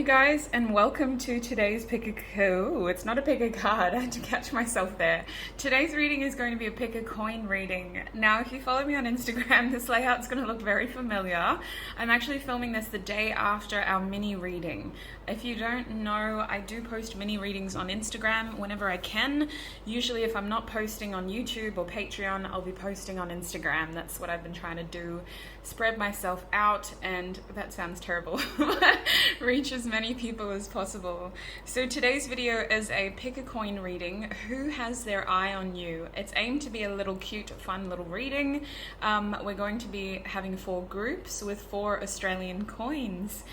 guys, and welcome to today's it's not a pick a card, I had to catch myself there. Today's reading is going to be a pick a coin reading. Now, if you follow me on Instagram, this layout's going to look very familiar. I'm actually filming this the day after our mini reading. If you don't know, I do post mini readings on Instagram whenever I can. Usually if I'm not posting on YouTube or Patreon, I'll be posting on Instagram. That's what I've been trying to do. Spread myself out, and that sounds terrible. Reach as many people as possible. So today's video is a pick a coin reading. Who has their eye on you? It's aimed to be a little cute, fun little reading. We're going to be having 4 groups with 4 Australian coins.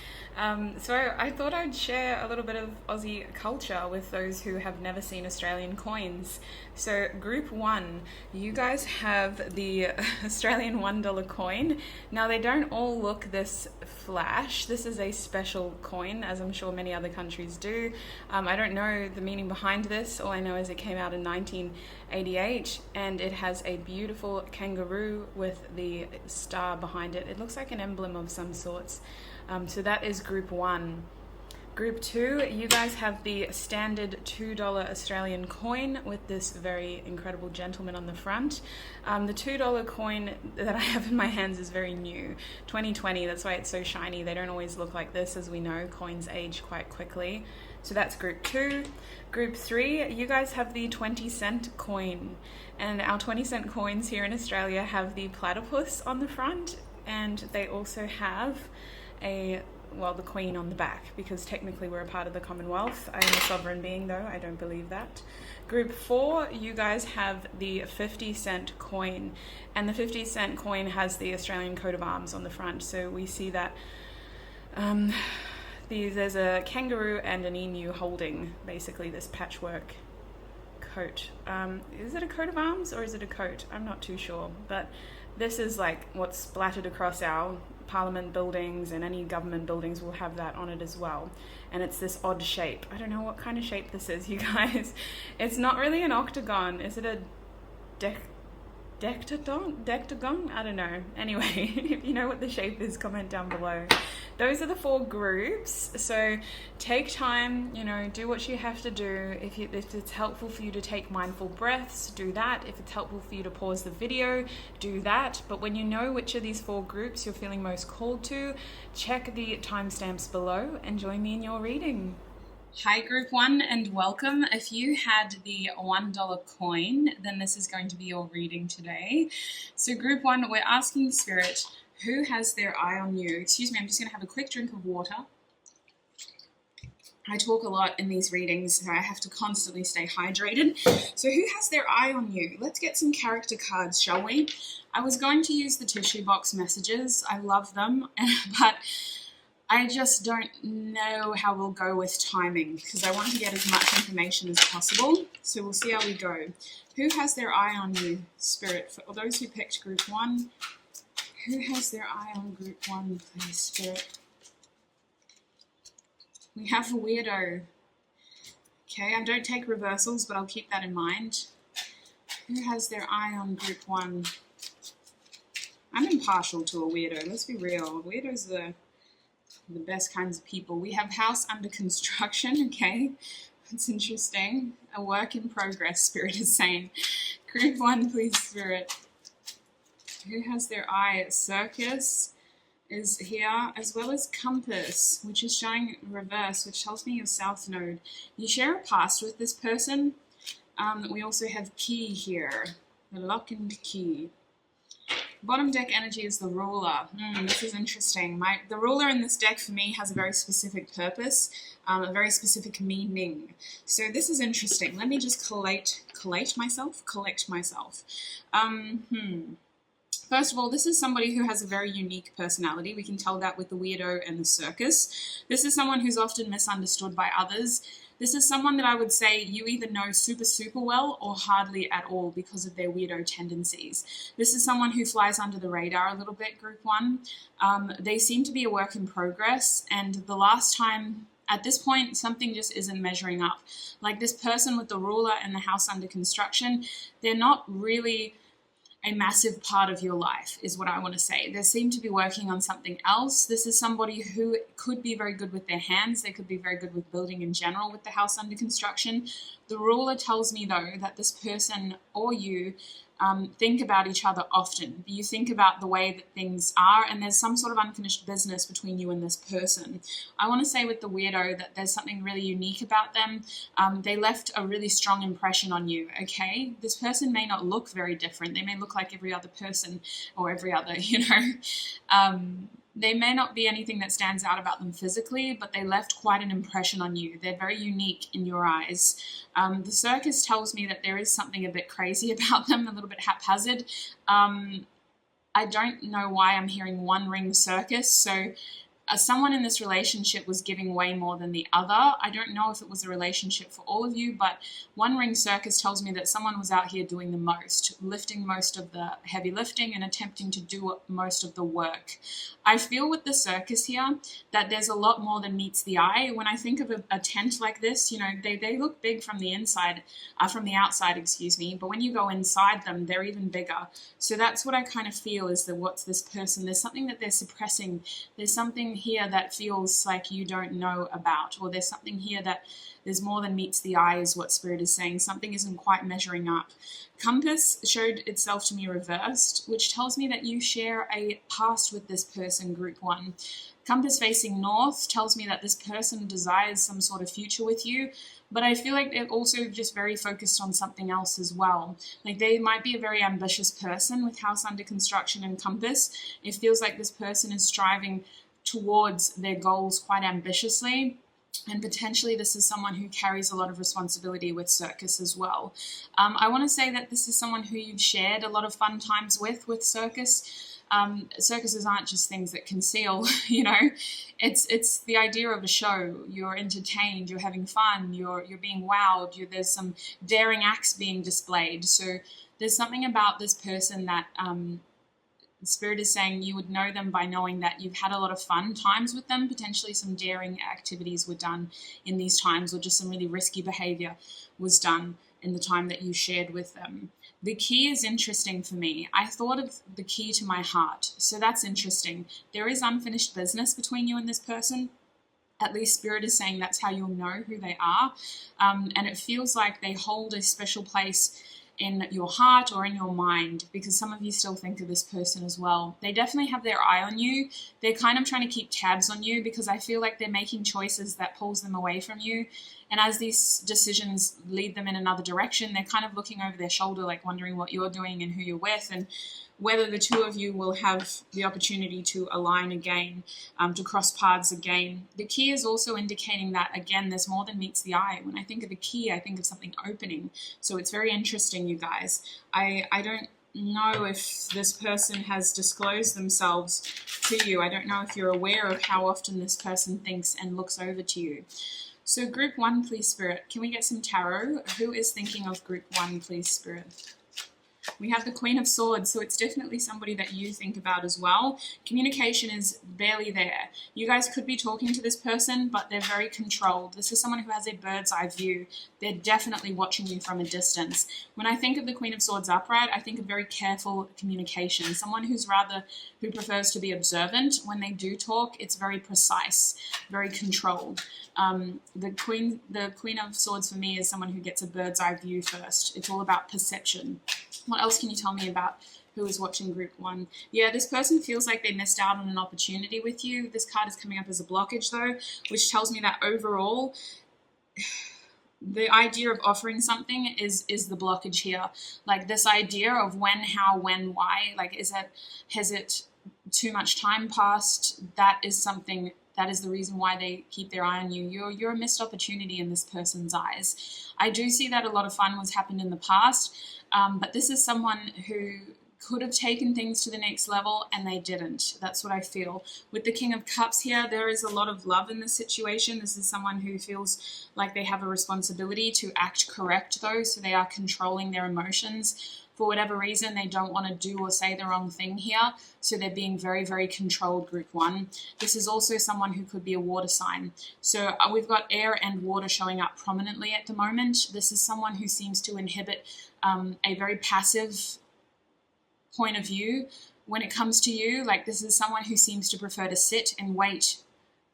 So I thought I'd share a little bit of Aussie culture with those who have never seen Australian coins. So group 1, you guys have the Australian $1 coin. Now they don't all look this flash. This is a special coin, as I'm sure many other countries do. I don't know the meaning behind this. All I know is it came out in 1988 and it has a beautiful kangaroo with the star behind it. It looks like an emblem of some sorts. So that is group 1. Group 2, you guys have the standard $2 Australian coin with this very incredible gentleman on the front. The $2 coin that I have in my hands is very new, 2020, that's why it's so shiny. They don't always look like this, as we know, coins age quite quickly. So that's group 2. Group 3, you guys have the 20-cent coin. And our 20-cent coins here in Australia have the platypus on the front, and they also have the Queen on the back, because technically we're a part of the Commonwealth. I am a sovereign being, though. I don't believe that. Group 4, you guys have the 50-cent coin, and the 50-cent coin has the Australian coat of arms on the front. So we see that there's a kangaroo and an emu holding basically this patchwork coat. Is it a coat of arms or is it a coat? I'm not too sure, but this is like what's splattered across our parliament buildings, and any government buildings will have that on it as well. And it's this odd shape. I don't know what kind of shape this is, you guys. It's not really an octagon. Is it a dectagon? I don't know. Anyway, if you know what the shape is, comment down below. Those are the 4 groups. So take time, do what you have to do. If it's helpful for you to take mindful breaths, do that. If it's helpful for you to pause the video, do that. But when you know which of these 4 groups you're feeling most called to, check the timestamps below and join me in your reading. Hi group 1 and welcome. If you had the $1 coin, then this is going to be your reading today. So group 1, we're asking Spirit, who has their eye on you? Excuse me, I'm just going to have a quick drink of water. I talk a lot in these readings, so I have to constantly stay hydrated. So who has their eye on you? Let's get some character cards, shall we? I was going to use the tissue box messages. I love them, but I just don't know how we'll go with timing, because I want to get as much information as possible. So we'll see how we go. Who has their eye on you, Spirit? For those who picked group 1, who has their eye on group 1, please, Spirit? We have a weirdo. Okay, I don't take reversals, but I'll keep that in mind. Who has their eye on group 1? I'm impartial to a weirdo, let's be real. Weirdos are the best kinds of people. We have house under construction, okay? That's interesting. A work in progress, Spirit is saying. Group 1, please, Spirit. Who has their eye? Circus is here, as well as compass, which is showing reverse, which tells me your south node. You share a past with this person. We also have key here, the lock and key. Bottom deck energy is the ruler. This is interesting. The ruler in this deck for me has a very specific purpose, a very specific meaning. So this is interesting. Let me just collect myself. First of all, this is somebody who has a very unique personality. We can tell that with the weirdo and the circus. This is someone who's often misunderstood by others. This is someone that I would say you either know super, super well or hardly at all because of their weirdo tendencies. This is someone who flies under the radar a little bit, group 1. They seem to be a work in progress, and the last time, at this point, something just isn't measuring up. Like this person with the ruler and the house under construction, they're not really a massive part of your life, is what I want to say. They seem to be working on something else. This is somebody who could be very good with their hands. They could be very good with building in general with the house under construction. The ruler tells me, though, that this person or you think about each other often. You think about the way that things are, and there's some sort of unfinished business between you and this person. I want to say with the weirdo that there's something really unique about them. They left a really strong impression on you, okay? This person may not look very different. They may look like every other person or every other, They may not be anything that stands out about them physically, but they left quite an impression on you. They're very unique in your eyes. The circus tells me that there is something a bit crazy about them, a little bit haphazard. I don't know why I'm hearing one ring circus, so someone in this relationship was giving way more than the other. I don't know if it was a relationship for all of you, but one ring circus tells me that someone was out here doing the most, lifting most of the heavy lifting and attempting to do most of the work. I feel with the circus here that there's a lot more than meets the eye. When I think of a tent like this, they look big from the inside, from the outside, but when you go inside them, they're even bigger. So that's what I kind of feel is that what's this person? There's something that they're suppressing. There's something here that feels like you don't know about, or there's something here that there's more than meets the eye is what Spirit is saying. Something isn't quite measuring up. Compass showed itself to me reversed, which tells me that you share a past with this person, group 1. Compass facing north tells me that this person desires some sort of future with you, but I feel like they're also just very focused on something else as well. Like they might be a very ambitious person with house under construction and compass. It feels like this person is striving towards their goals quite ambitiously. And potentially this is someone who carries a lot of responsibility with circus as well. I want to say that this is someone who you've shared a lot of fun times with circus. Circuses aren't just things that conceal, It's the idea of a show. You're entertained, you're having fun, you're being wowed, there's some daring acts being displayed. So there's something about this person that Spirit is saying you would know them by knowing that you've had a lot of fun times with them. Potentially some daring activities were done in these times, or just some really risky behavior was done in the time that you shared with them. The key is interesting for me. I thought of the key to my heart. So that's interesting. There is unfinished business between you and this person. At least Spirit is saying that's how you'll know who they are. And it feels like they hold a special place in your heart or in your mind, because some of you still think of this person as well. They definitely have their eye on you. They're kind of trying to keep tabs on you, because I feel like they're making choices that pulls them away from you. And as these decisions lead them in another direction, they're kind of looking over their shoulder, like wondering what you're doing and who you're with, and whether the two of you will have the opportunity to align again, to cross paths again. The key is also indicating that, again, there's more than meets the eye. When I think of a key, I think of something opening. So it's very interesting, you guys. I don't know if this person has disclosed themselves to you. I don't know if you're aware of how often this person thinks and looks over to you. So group 1, please, Spirit. Can we get some tarot? Who is thinking of group 1, please, Spirit? We have the Queen of Swords, so it's definitely somebody that you think about as well. Communication is barely there. You guys could be talking to this person, but they're very controlled. This is someone who has a bird's eye view. They're definitely watching you from a distance. When I think of the Queen of Swords upright, I think of very careful communication. Someone who prefers to be observant. When they do talk, it's very precise, very controlled. The Queen of Swords for me is someone who gets a bird's eye view first. It's all about perception. What else can you tell me about who is watching group 1? Yeah, this person feels like they missed out on an opportunity with you. This card is coming up as a blockage, though, which tells me that overall, the idea of offering something is the blockage here. Like this idea of when, how, when, why. Like, has it too much time passed? That is something. That is the reason why they keep their eye on you. You're a missed opportunity in this person's eyes. I do see that a lot of fun was happened in the past, but this is someone who could have taken things to the next level and they didn't. That's what I feel. With the King of Cups here, there is a lot of love in this situation. This is someone who feels like they have a responsibility to act correct, though, so they are controlling their emotions. For whatever reason, they don't want to do or say the wrong thing here, so they're being very, very controlled, group 1. This is also someone who could be a water sign. So we've got air and water showing up prominently at the moment. This is someone who seems to inhibit a very passive point of view when it comes to you. Like, this is someone who seems to prefer to sit and wait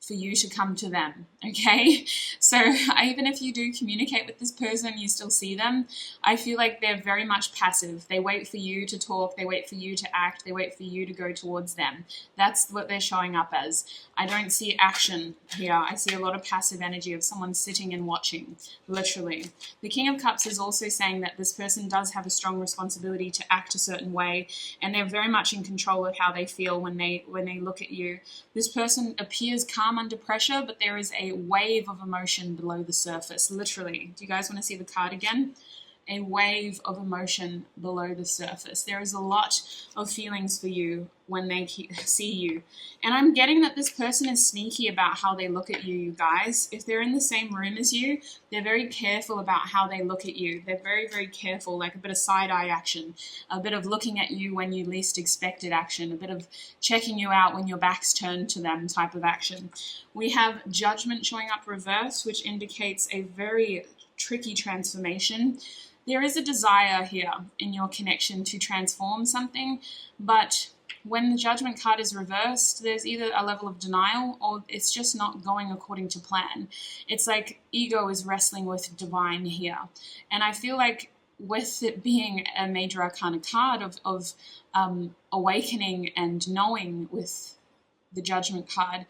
for you to come to them, okay? So even if you do communicate with this person, you still see them, I feel like they're very much passive. They wait for you to talk, they wait for you to act, they wait for you to go towards them. That's what they're showing up as. I don't see action here. I see a lot of passive energy of someone sitting and watching, literally. The King of Cups is also saying that this person does have a strong responsibility to act a certain way, and they're very much in control of how they feel when they look at you. This person appears calm under pressure, but there is a wave of emotion below the surface, literally. Do you guys want to see the card again? A wave of emotion below the surface. There is a lot of feelings for you when they see you. And I'm getting that this person is sneaky about how they look at you, you guys. If they're in the same room as you, they're very careful about how they look at you. They're very, very careful, like a bit of side-eye action, a bit of looking at you when you least expected action, a bit of checking you out when your back's turned to them type of action. We have Judgment showing up reverse, which indicates a very tricky transformation. There is a desire here in your connection to transform something, but when the Judgment card is reversed, there's either a level of denial or it's just not going according to plan. It's like ego is wrestling with divine here. And I feel like with it being a major arcana card of awakening and knowing with the Judgment card,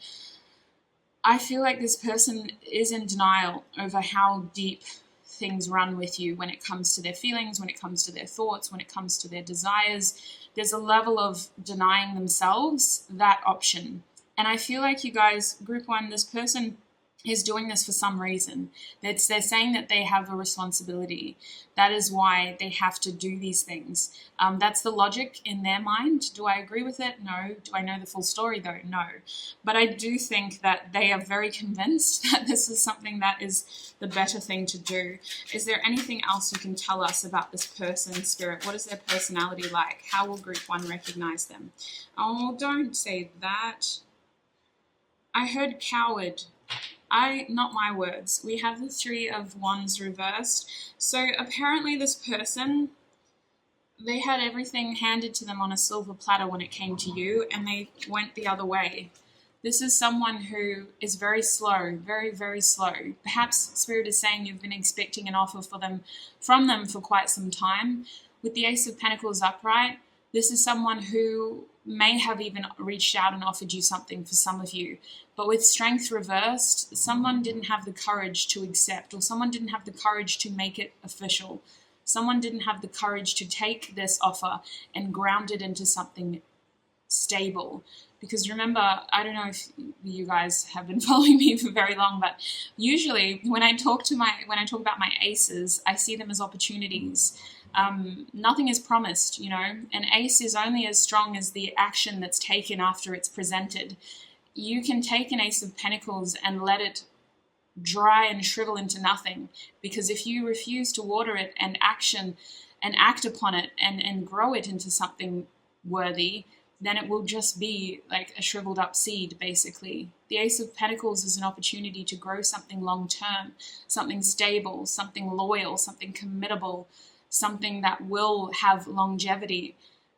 I feel like this person is in denial over how deep things run with you when it comes to their feelings, when it comes to their thoughts, when it comes to their desires. There's a level of denying themselves that option. And I feel like you guys, group one, this person is doing this for some reason. They're saying that they have a responsibility. That is why they have to do these things. That's the logic in their mind. Do I agree with it? No. Do I know the full story though? No. But I do think that they are very convinced that this is something that is the better thing to do. Is there anything else you can tell us about this person, Spirit? What is their personality like? How will group one recognize them? Oh, don't say that. I heard coward. Not my words. We have the Three of Wands reversed. So apparently this person, they had everything handed to them on a silver platter when it came to you, and they went the other way. This is someone who is very slow, very, very slow. Perhaps Spirit is saying you've been expecting an offer from them for quite some time. With the Ace of Pentacles upright, this is someone who may have even reached out and offered you something for some of you. But with Strength reversed, someone didn't have the courage to accept, or someone didn't have the courage to make it official. Someone didn't have the courage to take this offer and ground it into something stable. Because remember, I don't know if you guys have been following me for very long, but usually when I talk about my aces, I see them as opportunities. Nothing is promised, you know. An ace is only as strong as the action that's taken after it's presented. You can take an Ace of Pentacles and let it dry and shrivel into nothing, because if you refuse to water it and act upon it and grow it into something worthy, then it will just be like a shriveled up seed, basically. The Ace of Pentacles is an opportunity to grow something long term, something stable, something loyal, something committable, something that will have longevity.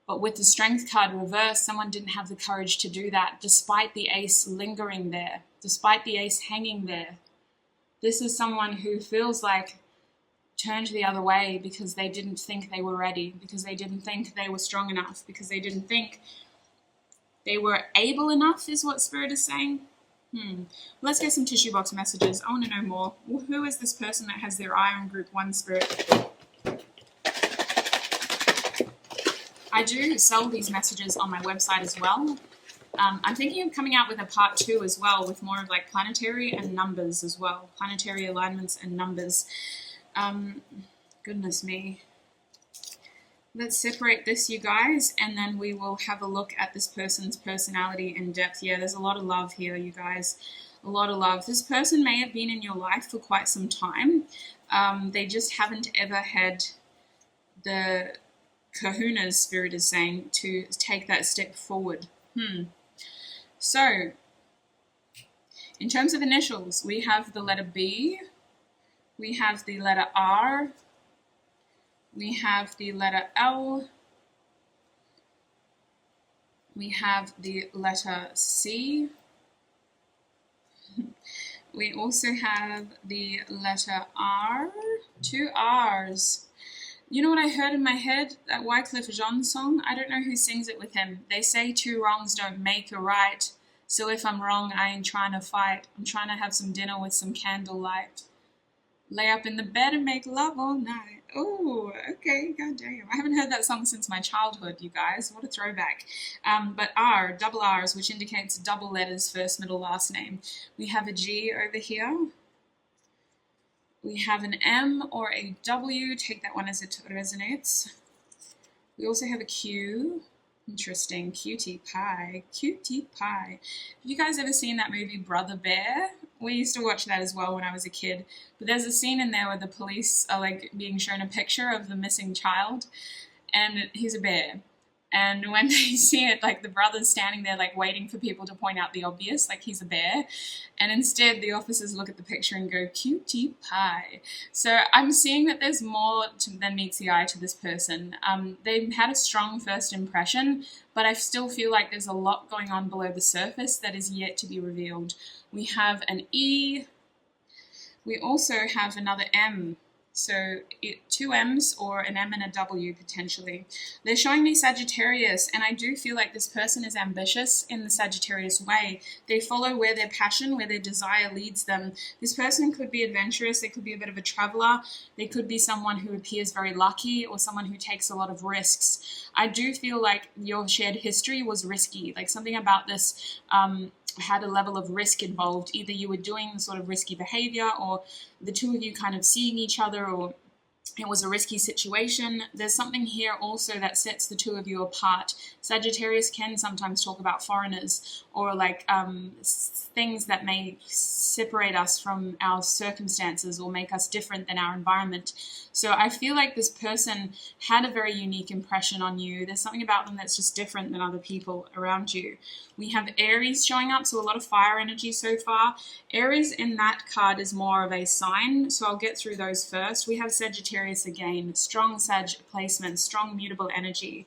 But with the Strength card reversed, someone didn't have the courage to do that, despite the ace lingering there, despite the ace hanging there. This is someone who feels like turned the other way because they didn't think they were ready, because they didn't think they were strong enough, because they didn't think they were able enough, is what Spirit is saying. Let's get some tissue box messages. I want to know more. Who is this person that has their eye on group one, Spirit? I do sell these messages on my website as well. I'm thinking of coming out with a part 2 as well, with more of like planetary and numbers as well. Planetary alignments and numbers. Goodness me. Let's separate this, you guys, and then we will have a look at this person's personality in depth. Yeah, there's a lot of love here, you guys. A lot of love. This person may have been in your life for quite some time. They just haven't ever had the kahunas, Spirit is saying, to take that step forward. So, in terms of initials, we have the letter B, we have the letter R, we have the letter L, We have the letter C. We also have the letter R. 2 R's. You know what I heard in my head? That Wycliffe Jean song? I don't know who sings it with him. They say 2 wrongs don't make a right. So if I'm wrong, I ain't trying to fight. I'm trying to have some dinner with some candlelight. Lay up in the bed and make love all night. Oh, okay, goddamn. I haven't heard that song since my childhood, you guys. What a throwback. But R, double R's, which indicates double letters, first, middle, last name. We have a G over here. We have an M or a W. Take that one as it resonates. We also have a Q. Interesting. Cutie pie. Cutie pie. Have you guys ever seen that movie Brother Bear? We used to watch that as well when I was a kid. But there's a scene in there where the police are like being shown a picture of the missing child, and he's a bear. And when they see it, like the brother's standing there like waiting for people to point out the obvious, like he's a bear. And instead the officers look at the picture and go, cutie pie. So I'm seeing that there's more than meets the eye to this person. They've had a strong first impression, but I still feel like there's a lot going on below the surface that is yet to be revealed. We have an E. We also have another M. So 2 M's or an M and a W potentially. They're showing me Sagittarius, and I do feel like this person is ambitious in the Sagittarius way. They follow where their passion, where their desire leads them. This person could be adventurous. They could be a bit of a traveler. They could be someone who appears very lucky or someone who takes a lot of risks. I do feel like your shared history was risky. Like something about this had a level of risk involved. Either you were doing sort of risky behavior, or the two of you kind of seeing each other, or it was a risky situation. There's something here also that sets the two of you apart. Sagittarius can sometimes talk about foreigners or like things that may separate us from our circumstances or make us different than our environment. So I feel like this person had a very unique impression on you. There's something about them that's just different than other people around you. We have Aries showing up, so a lot of fire energy so far. Aries in that card is more of a sign, so I'll get through those first. We have Sagittarius again, strong Sag placement, strong mutable energy.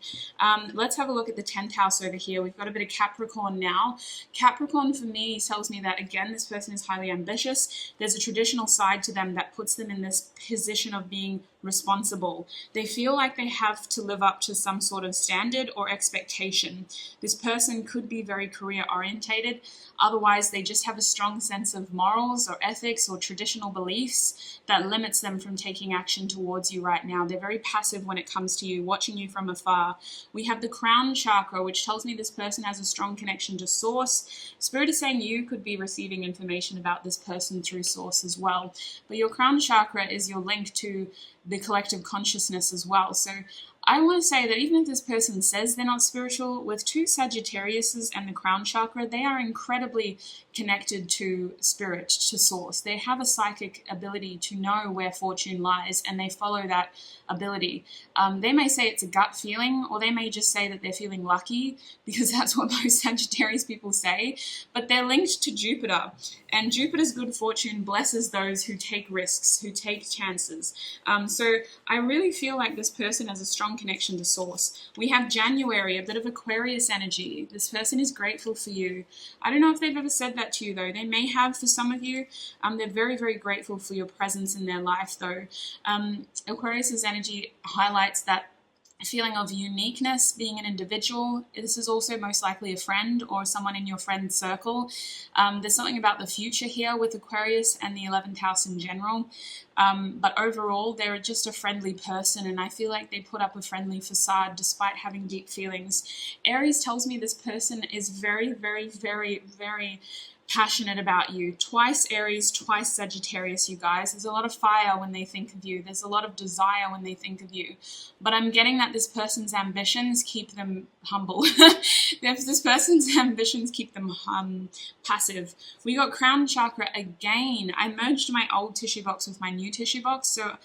Let's have a look at the 10th house over here. We've got a bit of Capricorn now. Capricorn for me tells me that, again, this person is highly ambitious. There's a traditional side to them that puts them in this position of being responsible. They feel like they have to live up to some sort of standard or expectation. This person could be very career orientated. Otherwise, they just have a strong sense of morals or ethics or traditional beliefs that limits them from taking action towards you right now. They're very passive when it comes to you, watching you from afar. We have the crown chakra, which tells me this person has a strong connection to source. Spirit is saying you could be receiving information about this person through source as well. But your crown chakra is your link to the collective consciousness as well. So I want to say that even if this person says they're not spiritual, with 2 Sagittariuses and the crown chakra, they are incredibly connected to spirit, to source. They have a psychic ability to know where fortune lies, and they follow that ability. They may say it's a gut feeling, or they may just say that they're feeling lucky, because that's what most Sagittarius people say, but they're linked to Jupiter, and Jupiter's good fortune blesses those who take risks, who take chances. So I really feel like this person has a strong connection to source. We have January, a bit of Aquarius energy. This person is grateful for you. I don't know if they've ever said that to you, though. They may have for some of you. They're very, very grateful for your presence in their life, though. Aquarius's energy highlights that feeling of uniqueness, being an individual. This is also most likely a friend or someone in your friend circle. There's something about the future here with Aquarius and the 11th house in general. But overall, they're just a friendly person, and I feel like they put up a friendly facade despite having deep feelings. Aries tells me this person is very, very, very, very passionate about you. Twice Aries, twice Sagittarius, you guys. There's a lot of fire when they think of you. There's a lot of desire when they think of you. But I'm getting that this person's ambitions keep them humble. This person's ambitions keep them passive. We got crown chakra again. I merged my old tissue box with my new tissue box, so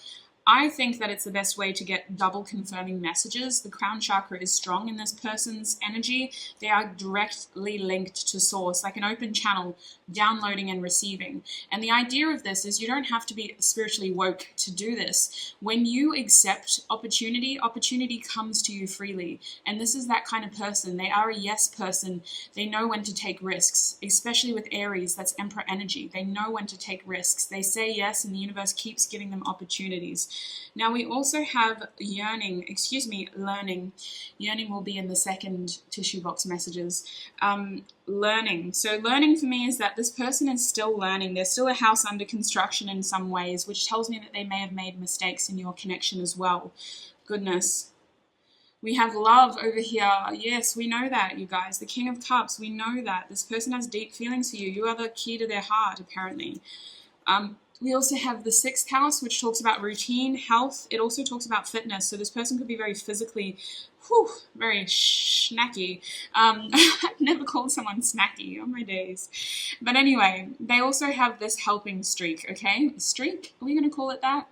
I think that it's the best way to get double confirming messages. The crown chakra is strong in this person's energy. They are directly linked to source, like an open channel, downloading and receiving. And the idea of this is you don't have to be spiritually woke to do this. When you accept opportunity, opportunity comes to you freely. And this is that kind of person. They are a yes person. They know when to take risks, especially with Aries, that's Emperor energy. They know when to take risks. They say yes, and the universe keeps giving them opportunities. Now we also have learning. Yearning will be in the second tissue box messages. Learning. So learning for me is that this person is still learning. There's still a house under construction in some ways, which tells me that they may have made mistakes in your connection as well. Goodness. We have love over here. Yes, we know that, you guys. The King of Cups, we know that. This person has deep feelings for you. You are the key to their heart, apparently. We also have the 6th house, which talks about routine, health. It also talks about fitness. So this person could be very physically, very snacky. I've never called someone snacky on my days. But anyway, they also have this helping streak, okay? Streak? Are we going to call it that?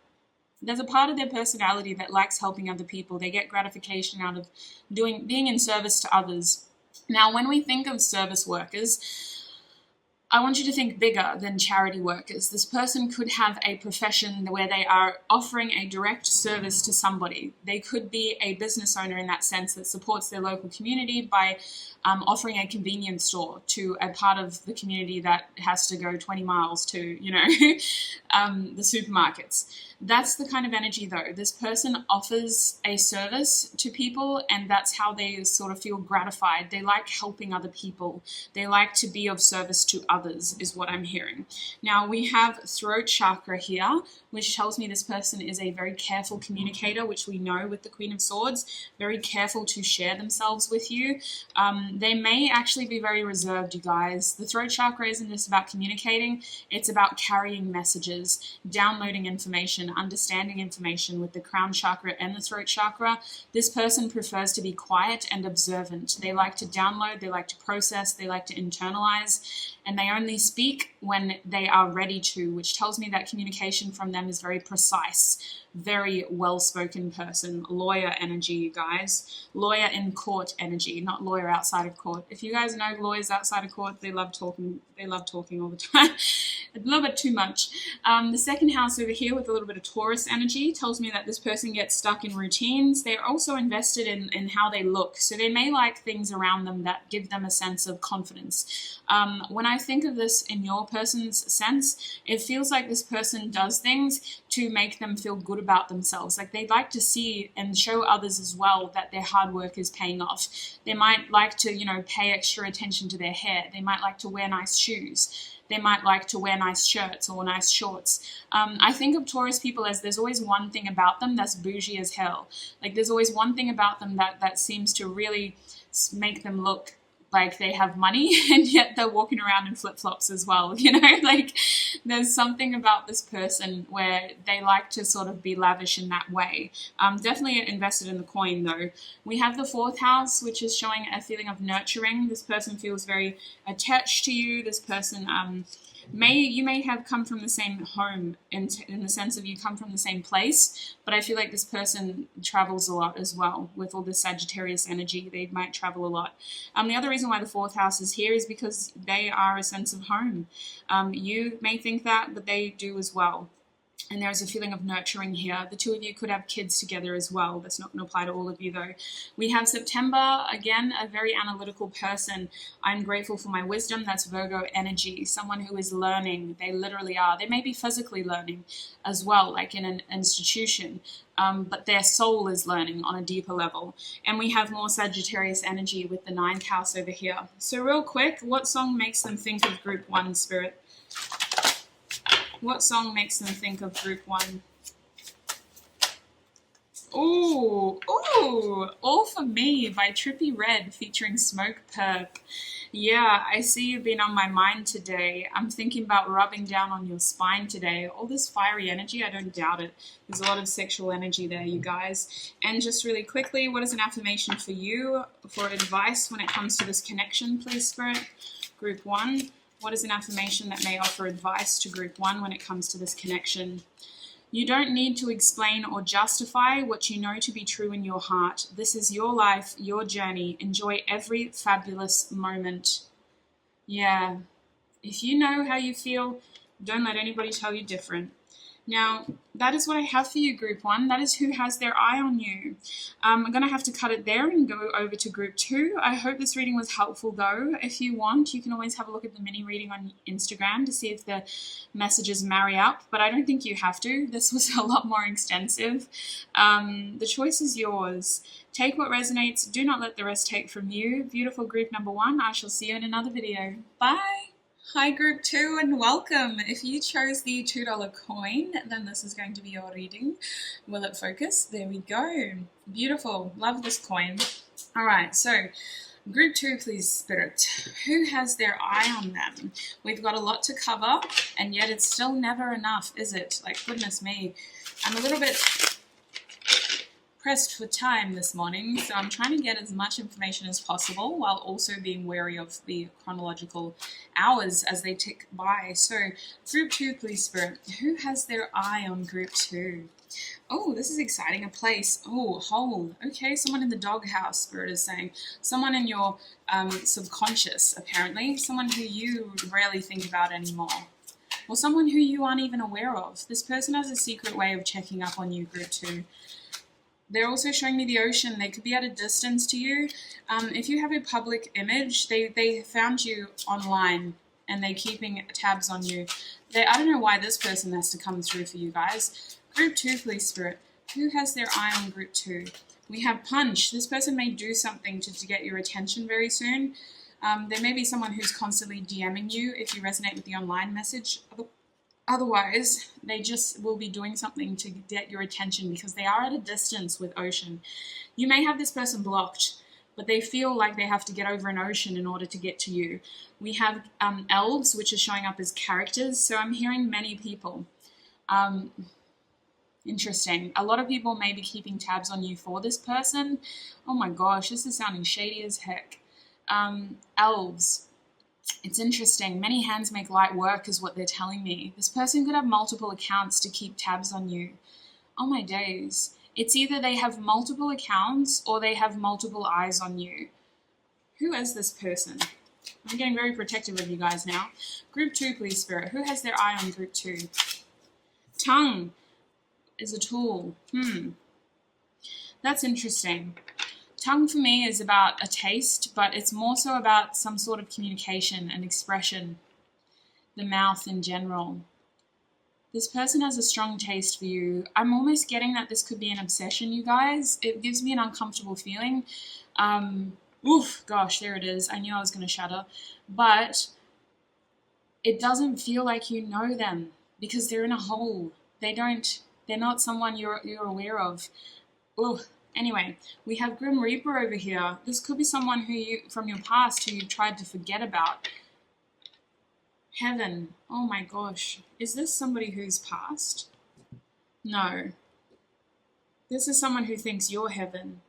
There's a part of their personality that likes helping other people. They get gratification out of being in service to others. Now, when we think of service workers, I want you to think bigger than charity workers. This person could have a profession where they are offering a direct service to somebody. They could be a business owner in that sense that supports their local community by offering a convenience store to a part of the community that has to go 20 miles to, the supermarkets. That's the kind of energy, though. This person offers a service to people, and that's how they sort of feel gratified. They like helping other people. They like to be of service to others, is what I'm hearing. Now, we have throat chakra here, which tells me this person is a very careful communicator, which we know with the Queen of Swords, very careful to share themselves with you. They may actually be very reserved, you guys. The throat chakra isn't just about communicating. It's about carrying messages, downloading information, understanding information with the crown chakra and the throat chakra. This person prefers to be quiet and observant. They like to download, they like to process, they like to internalize, and they only speak when they are ready to, which tells me that communication from them is very precise, very well-spoken person. Lawyer energy, you guys. Lawyer in court energy, not lawyer outside of court. If you guys know lawyers outside of court, they love talking all the time. A little bit too much. The second house over here with a little bit of Taurus energy tells me that this person gets stuck in routines. They're also invested in how they look. So they may like things around them that give them a sense of confidence. When I think of this in your person's sense, it feels like this person does things to make them feel good about themselves. Like they like to see and show others as well that their hard work is paying off. They might like to, pay extra attention to their hair. They might like to wear nice shoes. They might like to wear nice shirts or nice shorts. I think of Taurus people as there's always one thing about them that's bougie as hell. Like there's always one thing about them that seems to really make them look like they have money, and yet they're walking around in flip-flops as well, like there's something about this person where they like to sort of be lavish in that way. Definitely invested in the coin, though. We have the 4th house, which is showing a feeling of nurturing. This person feels very attached to you. This person you may have come from the same home in the sense of you come from the same place, but I feel like this person travels a lot as well with all this Sagittarius energy. They might travel a lot. The other reason why the 4th house is here is because they are a sense of home. You may think that, but they do as well. And there's a feeling of nurturing here. The two of you could have kids together as well. That's not going to apply to all of you, though. We have September, again, a very analytical person. I'm grateful for my wisdom. That's Virgo energy. Someone who is learning. They literally are. They may be physically learning as well, like in an institution. But their soul is learning on a deeper level. And we have more Sagittarius energy with the 9th house over here. So real quick, what song makes them think of Group 1, Spirit? What song makes them think of Group 1? Ooh, All For Me by Trippie Redd featuring Smoke Perp. Yeah, I see you've been on my mind today. I'm thinking about rubbing down on your spine today. All this fiery energy, I don't doubt it. There's a lot of sexual energy there, you guys. And just really quickly, what is an affirmation for you for advice when it comes to this connection, please, Spirit? Group 1. What is an affirmation that may offer advice to Group 1 when it comes to this connection? You don't need to explain or justify what you know to be true in your heart. This is your life, your journey. Enjoy every fabulous moment. Yeah. If you know how you feel, don't let anybody tell you different. Now, that is what I have for you, Group 1. That is who has their eye on you. I'm going to have to cut it there and go over to Group 2. I hope this reading was helpful, though. If you want, you can always have a look at the mini reading on Instagram to see if the messages marry up, but I don't think you have to. This was a lot more extensive. The choice is yours. Take what resonates. Do not let the rest take from you. Beautiful Group number 1. I shall see you in another video. Bye! Hi Group 2 and welcome. If you chose the $2 coin, then this is going to be your reading. Will it focus? There we go. Beautiful. Love this coin. Alright, so Group 2, please, Spirit. Who has their eye on them? We've got a lot to cover, and yet it's still never enough, is it? Like, goodness me. I'm a little bit pressed for time this morning, so I'm trying to get as much information as possible while also being wary of the chronological hours as they tick by. So, Group 2, please, Spirit. Who has their eye on Group 2? Oh, this is exciting. A place. Oh, hole. Okay, someone in the doghouse, Spirit is saying. Someone in your subconscious, apparently. Someone who you rarely think about anymore. Or someone who you aren't even aware of. This person has a secret way of checking up on you, Group 2. They're also showing me the ocean. They could be at a distance to you. If you have a public image, they found you online and they're keeping tabs on you. I don't know why this person has to come through for you guys. Group 2, please, Spirit. Who has their eye on Group 2? We have Punch. This person may do something to get your attention very soon. There may be someone who's constantly DMing you if you resonate with the online message. Otherwise, they just will be doing something to get your attention because they are at a distance with ocean. You may have this person blocked, but they feel like they have to get over an ocean in order to get to you. We have elves, which are showing up as characters, so I'm hearing many people. Interesting. A lot of people may be keeping tabs on you for this person. Oh my gosh, this is sounding shady as heck. Elves. It's interesting. Many hands make light work is what they're telling me. This person could have multiple accounts to keep tabs on you. Oh my days. It's either they have multiple accounts or they have multiple eyes on you. Who is this person? I'm getting very protective of you guys now. Group 2, please, Spirit. Who has their eye on Group 2? Tongue is a tool. That's interesting. Tongue for me is about a taste, but it's more so about some sort of communication and expression. The mouth in general. This person has a strong taste for you. I'm almost getting that this could be an obsession, you guys. It gives me an uncomfortable feeling. Oof, gosh, there it is. I knew I was going to shudder. But it doesn't feel like you know them because they're in a hole. They're not someone you're aware of. Ooh. Anyway, we have Grim Reaper over here. This could be someone from your past who you tried to forget about. Heaven. Oh my gosh. Is this somebody who's past? No. This is someone who thinks you're heaven.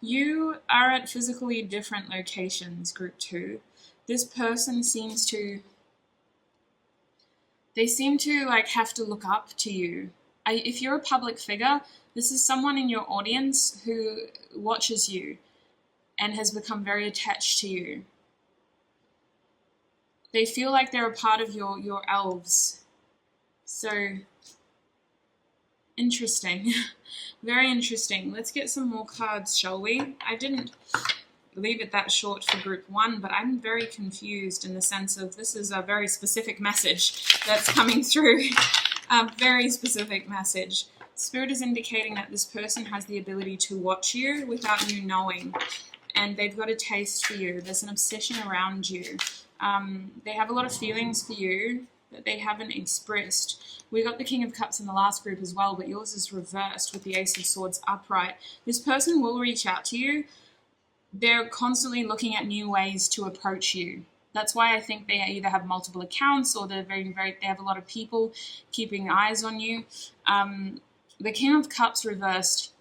You are at physically different locations, Group 2. This person seems to like have to look up to you. If you're a public figure, this is someone in your audience who watches you and has become very attached to you. They feel like they're a part of your elves. So, interesting. Very interesting. Let's get some more cards, shall we? I didn't leave it that short for Group 1, but I'm very confused in the sense of this is a very specific message that's coming through. A very specific message. Spirit is indicating that this person has the ability to watch you without you knowing, and they've got a taste for you. There's an obsession around you. They have a lot of feelings for you that they haven't expressed. We got the King of Cups in the last group as well, but yours is reversed with the Ace of Swords upright. This person will reach out to you. They're constantly looking at new ways to approach you. That's why I think they either have multiple accounts or they have a lot of people keeping eyes on you. The King of Cups reversed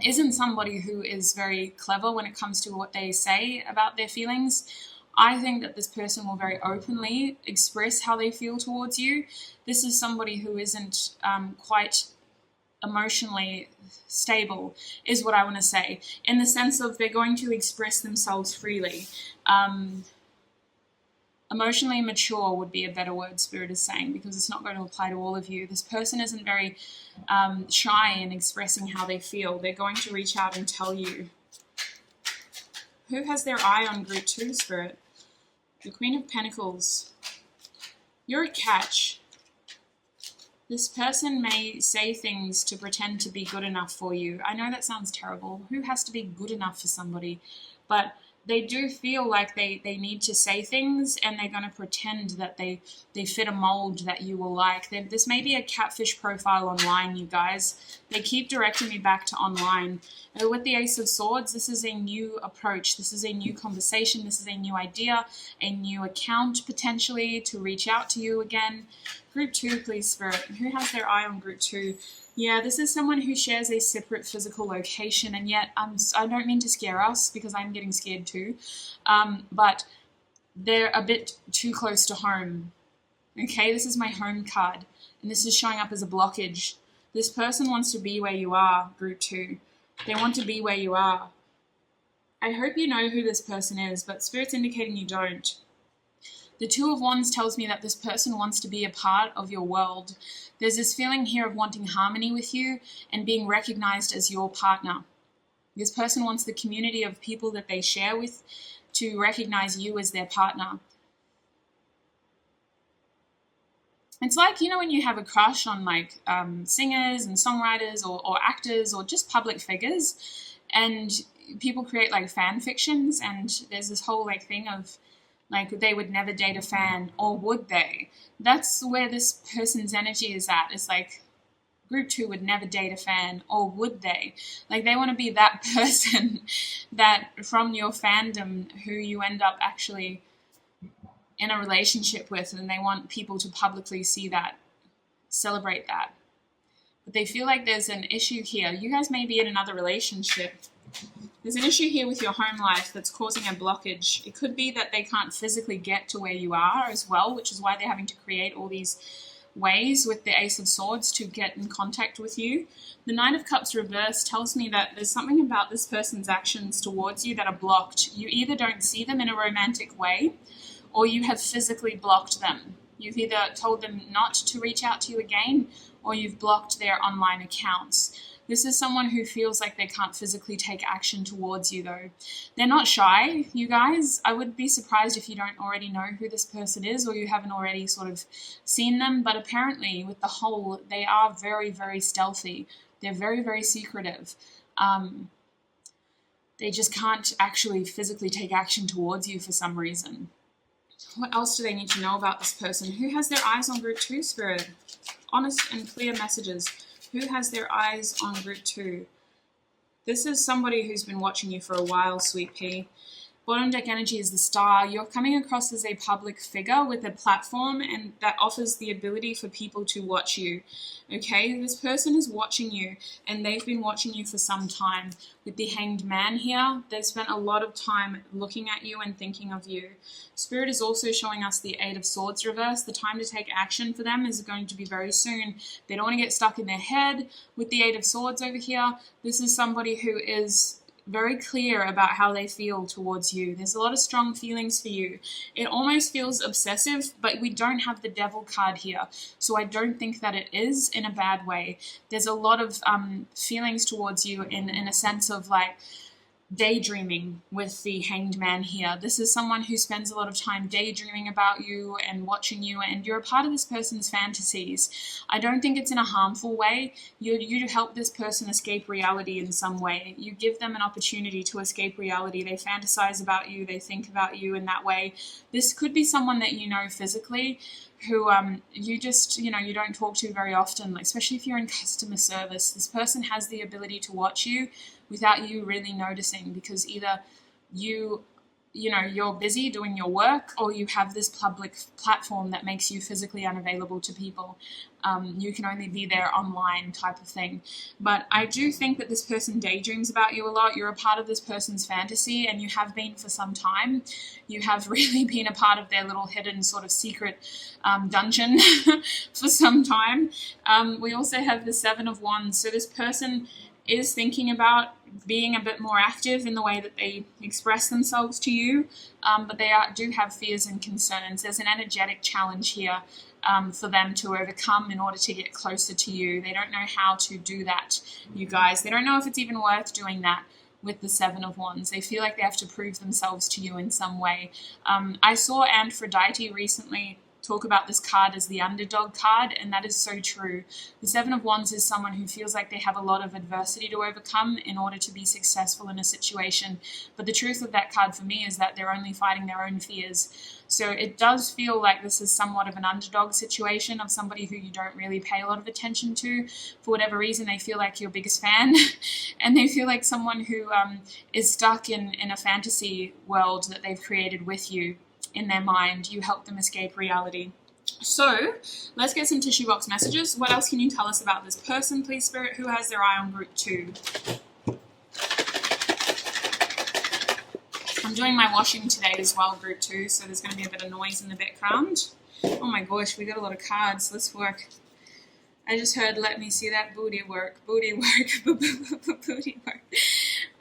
isn't somebody who is very clever when it comes to what they say about their feelings. I think that this person will very openly express how they feel towards you. This is somebody who isn't quite emotionally stable is what I want to say, in the sense of they're going to express themselves freely. Emotionally mature would be a better word, Spirit is saying, because it's not going to apply to all of you. This person isn't very shy in expressing how they feel. They're going to reach out and tell you. Who has their eye on group 2, Spirit? The Queen of Pentacles. You're a catch. This person may say things to pretend to be good enough for you. I know that sounds terrible. Who has to be good enough for somebody? But they do feel like they need to say things, and they're going to pretend that they fit a mold that you will like. This may be a catfish profile online, you guys. They keep directing me back to online. With the Ace of Swords, this is a new approach. This is a new conversation. This is a new idea, a new account potentially to reach out to you again. Group 2, please, Spirit. Who has their eye on group 2? Yeah, this is someone who shares a separate physical location, and yet I don't mean to scare us, because I'm getting scared too, but they're a bit too close to home. Okay, this is my home card, and this is showing up as a blockage. This person wants to be where you are, group 2. They want to be where you are. I hope you know who this person is, but Spirit's indicating you don't. The Two of Wands tells me that this person wants to be a part of your world. There's this feeling here of wanting harmony with you and being recognized as your partner. This person wants the community of people that they share with to recognize you as their partner. It's like, you know, when you have a crush on like singers and songwriters or actors or just public figures, and people create like fan fictions, and there's this whole like thing of like they would never date a fan, or would they? That's where this person's energy is at. It's like group 2 would never date a fan, or would they? Like they want to be that person that from your fandom who you end up actually in a relationship with, and they want people to publicly see that, celebrate that. But they feel like there's an issue here. You guys may be in another relationship. There's an issue here with your home life that's causing a blockage. It could be that they can't physically get to where you are as well, which is why they're having to create all these ways with the Ace of Swords to get in contact with you. The Knight of Cups reversed tells me that there's something about this person's actions towards you that are blocked. You either don't see them in a romantic way, or you have physically blocked them. You've either told them not to reach out to you again, or you've blocked their online accounts. This is someone who feels like they can't physically take action towards you, though. They're not shy, you guys. I would be surprised if you don't already know who this person is, or you haven't already sort of seen them. But apparently, with the whole, they are very, very stealthy. They're very, very secretive. They just can't actually physically take action towards you for some reason. What else do they need to know about this person? Who has their eyes on group 2, Spirit? Honest and clear messages. Who has their eyes on group 2? This is somebody who's been watching you for a while, Sweet Pea. Bottom deck energy is the Star. You're coming across as a public figure with a platform, and that offers the ability for people to watch you. Okay, this person is watching you, and they've been watching you for some time. With the Hanged Man here, they've spent a lot of time looking at you and thinking of you. Spirit is also showing us the Eight of Swords reverse. The time to take action for them is going to be very soon. They don't want to get stuck in their head. With the Eight of Swords over here, this is somebody who is very clear about how they feel towards you. There's a lot of strong feelings for you. It almost feels obsessive, but we don't have the Devil card here, so I don't think that it is in a bad way. There's a lot of feelings towards you in a sense of like daydreaming with the Hanged Man here. This is someone who spends a lot of time daydreaming about you and watching you, and you're a part of this person's fantasies. I don't think it's in a harmful way. You help this person escape reality in some way. You give them an opportunity to escape reality. They fantasize about you. They think about you in that way. This could be someone that you know physically, who you just, you don't talk to very often, especially if you're in customer service. This person has the ability to watch you without you really noticing, because either you you know, you're busy doing your work, or you have this public platform that makes you physically unavailable to people. You can only be there online type of thing. But I do think that this person daydreams about you a lot. You're a part of this person's fantasy, and you have been for some time. You have really been a part of their little hidden sort of secret dungeon for some time. We also have the Seven of Wands. So this person is thinking about being a bit more active in the way that they express themselves to you, but they do have fears and concerns. There's an energetic challenge here for them to overcome in order to get closer to you. They don't know how to do that, you guys. They don't know if it's even worth doing that with the Seven of Wands. They feel like they have to prove themselves to you in some way. I saw Aphrodite recently talk about this card as the underdog card, and that is so true. The Seven of Wands is someone who feels like they have a lot of adversity to overcome in order to be successful in a situation. But the truth of that card for me is that they're only fighting their own fears. So it does feel like this is somewhat of an underdog situation of somebody who you don't really pay a lot of attention to. For whatever reason, they feel like your biggest fan, and they feel like someone who is stuck in a fantasy world that they've created with you. In their mind, you help them escape reality. So let's get some tissue box messages. What else can you tell us about this person, please, Spirit? Who has their eye on group 2? I'm doing my washing today as well, group 2, so there's going to be a bit of noise in the background. Oh my gosh, we got a lot of cards. Let's work. I just heard, let me see that booty work, booty work, booty work.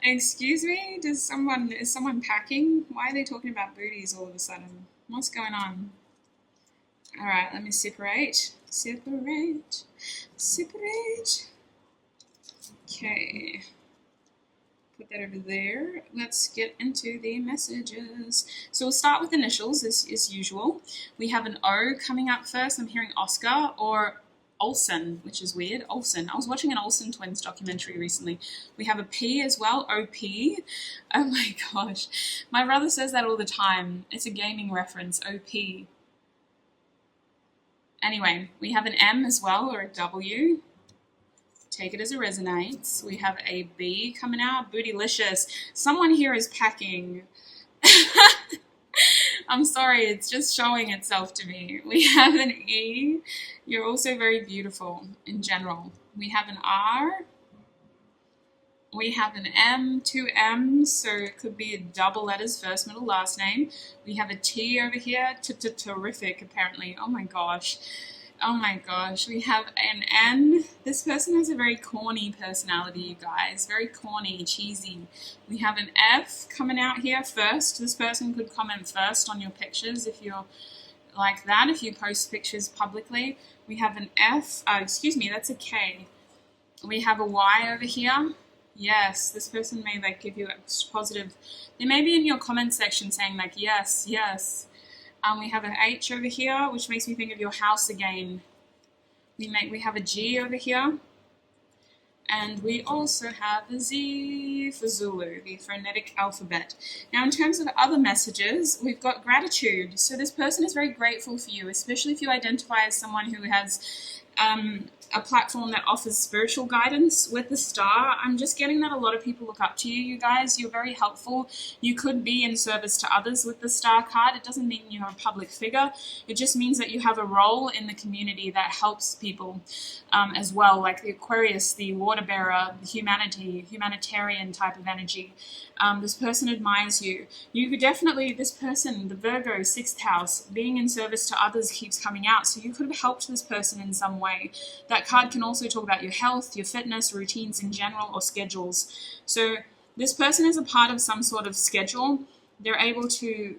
Excuse me? Is someone packing? Why are they talking about booties all of a sudden? What's going on? All right, let me separate. Separate. Okay. Put that over there. Let's get into the messages. So we'll start with initials as usual. We have an O coming up first. I'm hearing Oscar or Olsen, which is weird. Olsen. I was watching an Olsen twins documentary recently. We have a P as well. OP. Oh my gosh. My brother says that all the time. It's a gaming reference. OP. Anyway, we have an M as well, or a W. Take it as it resonates. We have a B coming out. Bootylicious. Someone here is packing. I'm sorry, it's just showing itself to me. We have an E. You're also very beautiful in general. We have an R. We have an M, 2 M's, so it could be a double letters, first, middle, last name. We have a T over here. Terrific, apparently. Oh my gosh. Oh my gosh. We have an N. This person has a very corny personality, you guys. Very corny, cheesy. We have an F coming out here first. This person could comment first on your pictures if you're like that, if you post pictures publicly. We have an F. That's a K. We have a Y over here. Yes, this person may like give you a positive. They may be in your comment section saying like yes, yes. We have an H over here, which makes me think of your house again. We have a G over here. And we also have a Z for Zulu, the phonetic alphabet. Now, in terms of other messages, we've got gratitude. So this person is very grateful for you, especially if you identify as someone who has a platform that offers spiritual guidance with the star. I'm just getting that a lot of people look up to you, you guys. You're very helpful. You could be in service to others with the star card. It doesn't mean you're a public figure. It just means that you have a role in the community that helps people as well, like the Aquarius, the water bearer, the humanitarian type of energy. This person admires you. You could definitely, this person, the Virgo, 6th house, being in service to others keeps coming out. So you could have helped this person in some way. That card can also talk about your health, your fitness, routines in general, or schedules. So this person is a part of some sort of schedule. They're able to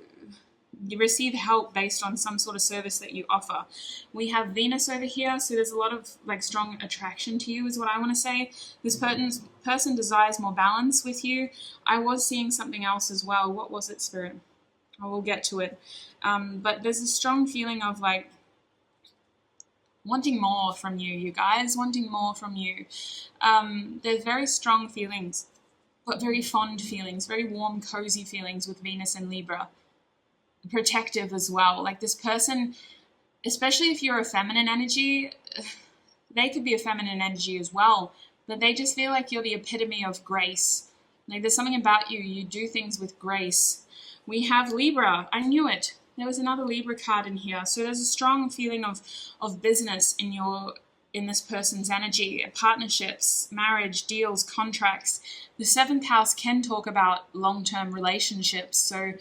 receive help based on some sort of service that you offer. We have Venus over here, so there's a lot of like strong attraction to you is what I want to say. This person desires more balance with you. I was seeing something else as well. What was it, Spirit? I will get to it. But there's a strong feeling of like wanting more from you, you guys, wanting more from you. There's very strong feelings, but very fond feelings, very warm, cozy feelings with Venus and Libra. Protective as well. Like this person, especially if you're a feminine energy, they could be a feminine energy as well, but they just feel like you're the epitome of grace. Like there's something about you, you do things with grace. We have Libra. I knew it. There was another Libra card in here. So there's a strong feeling of business in this person's energy, partnerships, marriage, deals, contracts. The 7th house can talk about long-term relationships. So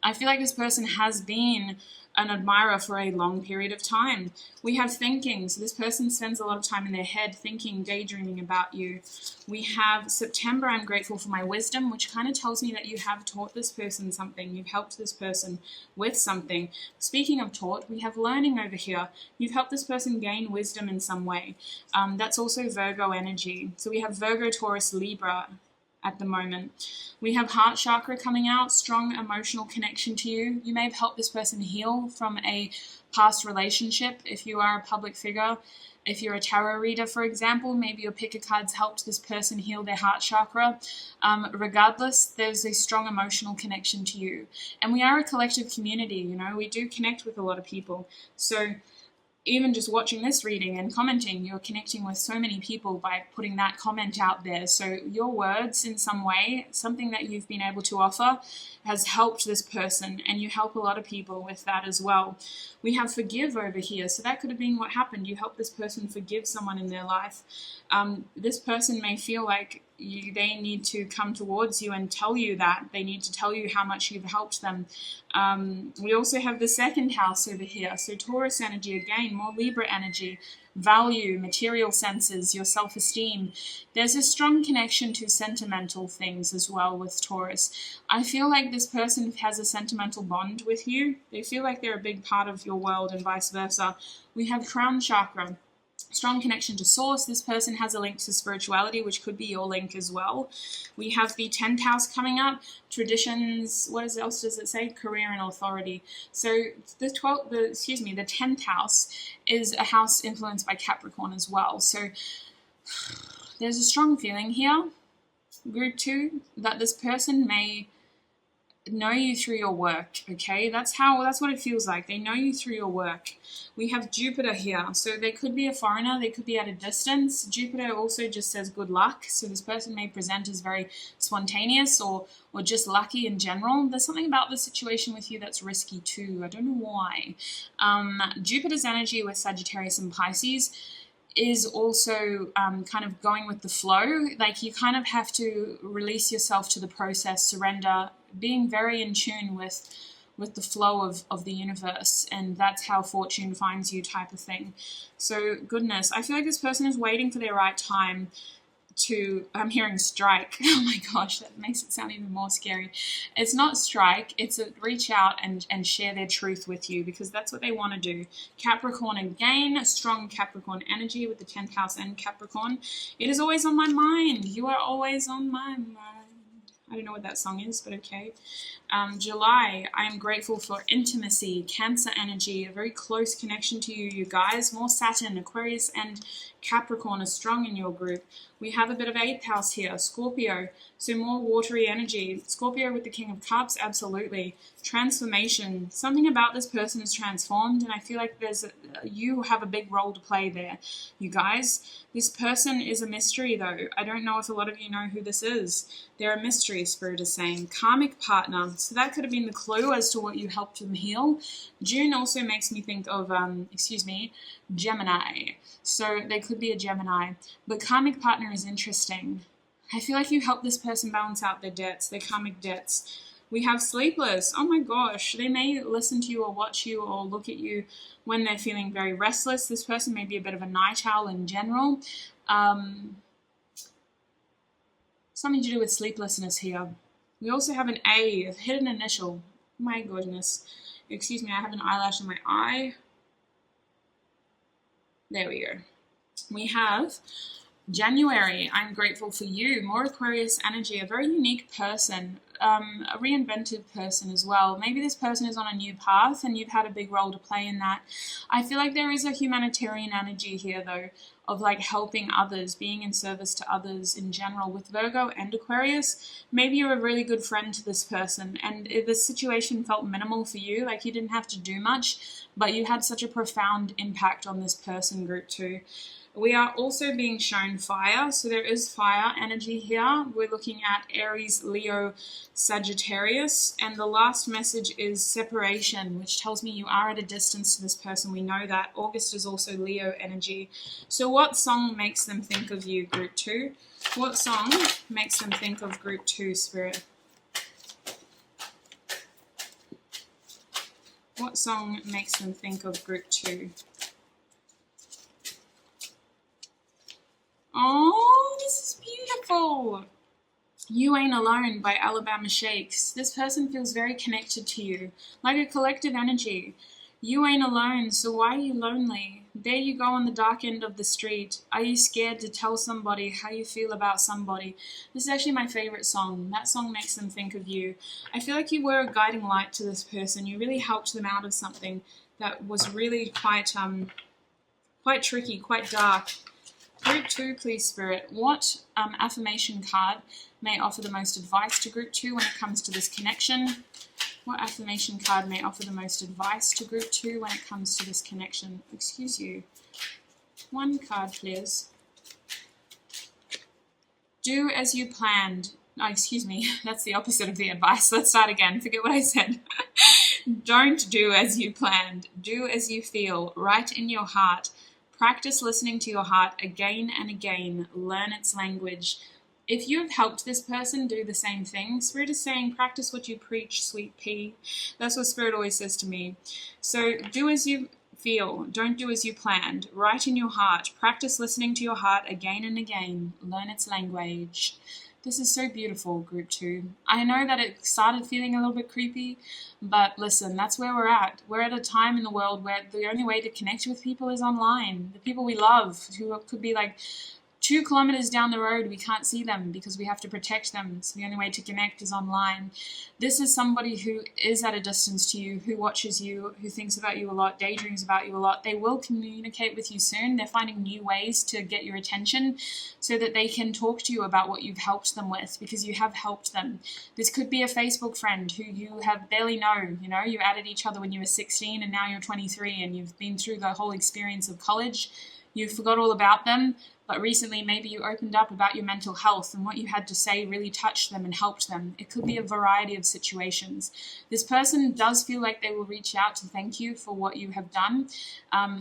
I feel like this person has been an admirer for a long period of time. We have thinking. So this person spends a lot of time in their head thinking, daydreaming about you. We have September, I'm grateful for my wisdom, which kind of tells me that you have taught this person something. You've helped this person with something. Speaking of taught, we have learning over here. You've helped this person gain wisdom in some way. That's also Virgo energy. So we have Virgo, Taurus, Libra at the moment. We have heart chakra coming out, strong emotional connection to you. You may have helped this person heal from a past relationship if you are a public figure. If you're a tarot reader, for example, maybe your pick of cards helped this person heal their heart chakra. Regardless, there's a strong emotional connection to you. And we are a collective community, you know, we do connect with a lot of people. So even just watching this reading and commenting, you're connecting with so many people by putting that comment out there. So your words in some way, something that you've been able to offer, has helped this person, and you help a lot of people with that as well. We have forgive over here. So that could have been what happened. You helped this person forgive someone in their life. This person may feel like they need to come towards you and tell you that. They need to tell you how much you've helped them. We also have the 2nd house over here. So Taurus energy, again, more Libra energy, value, material senses, your self-esteem. There's a strong connection to sentimental things as well with Taurus. I feel like this person has a sentimental bond with you. They feel like they're a big part of your world and vice versa. We have crown chakra. Strong connection to source. This person has a link to spirituality, which could be your link as well. We have the 10th house coming up. Traditions. What else does it say? Career and authority. So the 10th house is a house influenced by Capricorn as well. So there's a strong feeling here, group 2, that this person may know you through your work. Okay, that's what it feels like. They know you through your work. We have Jupiter here, so they could be a foreigner, they could be at a distance. Jupiter also just says good luck, so this person may present as very spontaneous or just lucky in general. There's something about the situation with you that's risky too. I don't know why. Jupiter's energy with Sagittarius and Pisces is also kind of going with the flow. Like you kind of have to release yourself to the process, surrender, being very in tune with the flow of the universe, and that's how fortune finds you type of thing. So goodness, I feel like this person is waiting for their right time to, I'm hearing strike. Oh my gosh, that makes it sound even more scary. It's not strike, it's a reach out and share their truth with you, because that's what they want to do. Capricorn again, a strong Capricorn energy with the 10th house and Capricorn. It is always on my mind. You are always on my mind. I don't know what that song is, but okay. July, I am grateful for intimacy, Cancer energy, a very close connection to you, you guys. More Saturn, Aquarius, and Capricorn are strong in your group. We have a bit of 8th house here, Scorpio, so more watery energy. Scorpio with the King of Cups, absolutely. Transformation, something about this person is transformed, and I feel like you have a big role to play there, you guys. This person is a mystery, though. I don't know if a lot of you know who this is. They're a mystery, Spirit is saying. Karmic partner, so that could have been the clue as to what you helped them heal. June also makes me think of, Gemini. So they could be a Gemini. But karmic partner is interesting. I feel like you helped this person balance out their debts, their karmic debts. We have sleepless. Oh my gosh. They may listen to you or watch you or look at you when they're feeling very restless. This person may be a bit of a night owl in general. Something to do with sleeplessness here. We also have an A, a hidden initial. Oh my goodness. Excuse me, I have an eyelash in my eye. There we go. We have January, I'm grateful for you. More Aquarius energy, a very unique person, a reinventive person as well. Maybe this person is on a new path and you've had a big role to play in that. I feel like there is a humanitarian energy here, though, of like helping others, being in service to others in general. With Virgo and Aquarius, maybe you're a really good friend to this person and the situation felt minimal for you, like you didn't have to do much, but you had such a profound impact on this person, group 2. We are also being shown fire, so there is fire energy here. We're looking at Aries, Leo, Sagittarius, and the last message is separation, which tells me you are at a distance to this person. We know that. August is also Leo energy. So what song makes them think of you, Group 2? What song makes them think of Group 2, Spirit? What song makes them think of Group 2? Oh, this is beautiful. You Ain't Alone by Alabama Shakes. This person feels very connected to you, like a collective energy. You ain't alone, so why are you lonely? There you go on the dark end of the street. Are you scared to tell somebody how you feel about somebody? This is actually my favorite song. That song makes them think of you. I feel like you were a guiding light to this person. You really helped them out of something that was really quite tricky, quite dark. Group 2, please, Spirit. What affirmation card may offer the most advice to Group 2 when it comes to this connection? What affirmation card may offer the most advice to Group 2 when it comes to this connection? Excuse you. One card, please. Do as you planned. Oh, excuse me. That's the opposite of the advice. Let's start again. Forget what I said. Don't do as you planned. Do as you feel. Right in your heart. Practice listening to your heart again and again. Learn its language. If you have helped this person do the same thing, Spirit is saying, practice what you preach, sweet pea. That's what Spirit always says to me. So do as you feel. Don't do as you planned. Write in your heart. Practice listening to your heart again and again. Learn its language. This is so beautiful, Group 2. I know that it started feeling a little bit creepy, but listen, that's where we're at. We're at a time in the world where the only way to connect with people is online. The people we love, who could be like 2 kilometers down the road, we can't see them because we have to protect them. So the only way to connect is online. This is somebody who is at a distance to you, who watches you, who thinks about you a lot, daydreams about you a lot. They will communicate with you soon. They're finding new ways to get your attention so that they can talk to you about what you've helped them with, because you have helped them. This could be a Facebook friend who you have barely known. You know, you added each other when you were 16 and now you're 23 and you've been through the whole experience of college. You forgot all about them, but recently maybe you opened up about your mental health and what you had to say really touched them and helped them. It could be a variety of situations. This person does feel like they will reach out to thank you for what you have done.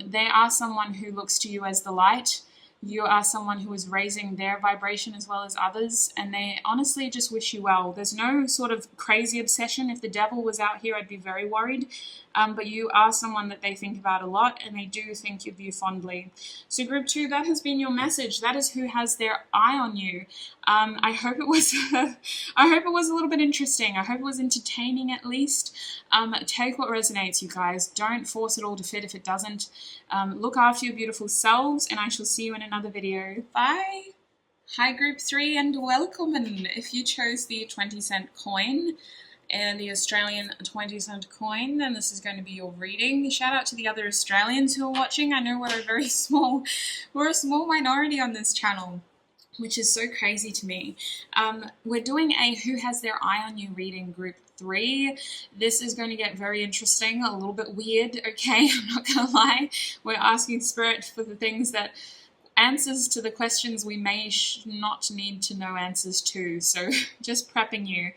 They are someone who looks to you as the light. You are someone who is raising their vibration as well as others, and they honestly just wish you well. There's no sort of crazy obsession. If the devil was out here, I'd be very worried. But you are someone that they think about a lot, and they do think of you fondly. So Group 2, that has been your message. That is who has their eye on you. I hope it was a little bit interesting. I hope it was entertaining at least. Take what resonates, you guys. Don't force it all to fit if it doesn't. Look after your beautiful selves, and I shall see you in another video. Bye. Hi Group 3, and welcome. And if you chose the 20-cent coin and the Australian 20-cent coin, then this is going to be your reading. Shout out to the other Australians who are watching. I know we're a small minority on this channel, which is so crazy to me. We're doing a Who Has Their Eye on You reading, Group 3. This is going to get very interesting, a little bit weird, okay? I'm not going to lie. We're asking Spirit for the things that answers to the questions we may not need to know answers to. So just prepping you.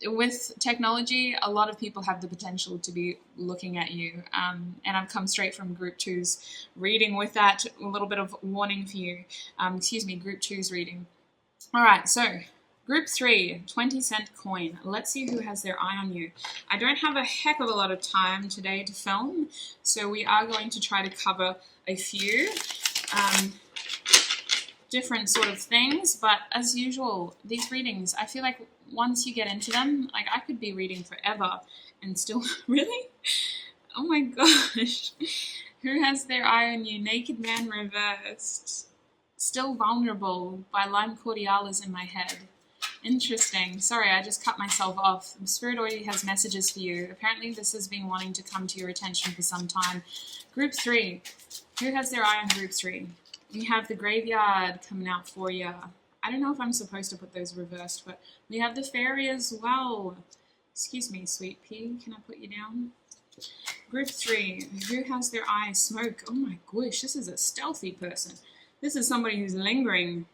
With technology, a lot of people have the potential to be looking at you, and I've come straight from Group 2's reading with that, a little bit of warning for you. Group 2's reading. All right, so Group 3, 20-cent coin. Let's see who has their eye on you. I don't have a heck of a lot of time today to film, so we are going to try to cover a few different sort of things, but as usual, these readings, I feel like once you get into them, like I could be reading forever and still, really? Oh my gosh. Who has their eye on you? Naked Man reversed. Still vulnerable by Lime Cordiales in my head. Interesting. Sorry, I just cut myself off. Spirit already has messages for you. Apparently this has been wanting to come to your attention for some time. Group 3. Who has their eye on Group 3? We have the Graveyard coming out for you. I don't know if I'm supposed to put those reversed, but we have the Fairy as well. Excuse me, sweet pea. Can I put you down? Group 3, who has their eyes smoke? Oh my gosh, this is a stealthy person. This is somebody who's lingering.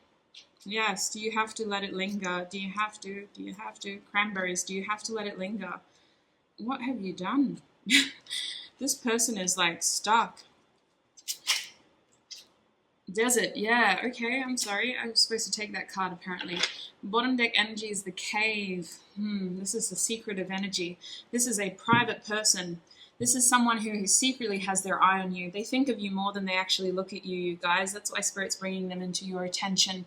Yes, do you have to let it linger? Do you have to? Do you have to? Cranberries, do you have to let it linger? What have you done? This person is like stuck. Desert, yeah, okay, I'm sorry. I was supposed to take that card apparently. Bottom deck energy is the cave. This is the secretive energy. This is a private person. This is someone who secretly has their eye on you. They think of you more than they actually look at you, you guys. That's why Spirit's bringing them into your attention.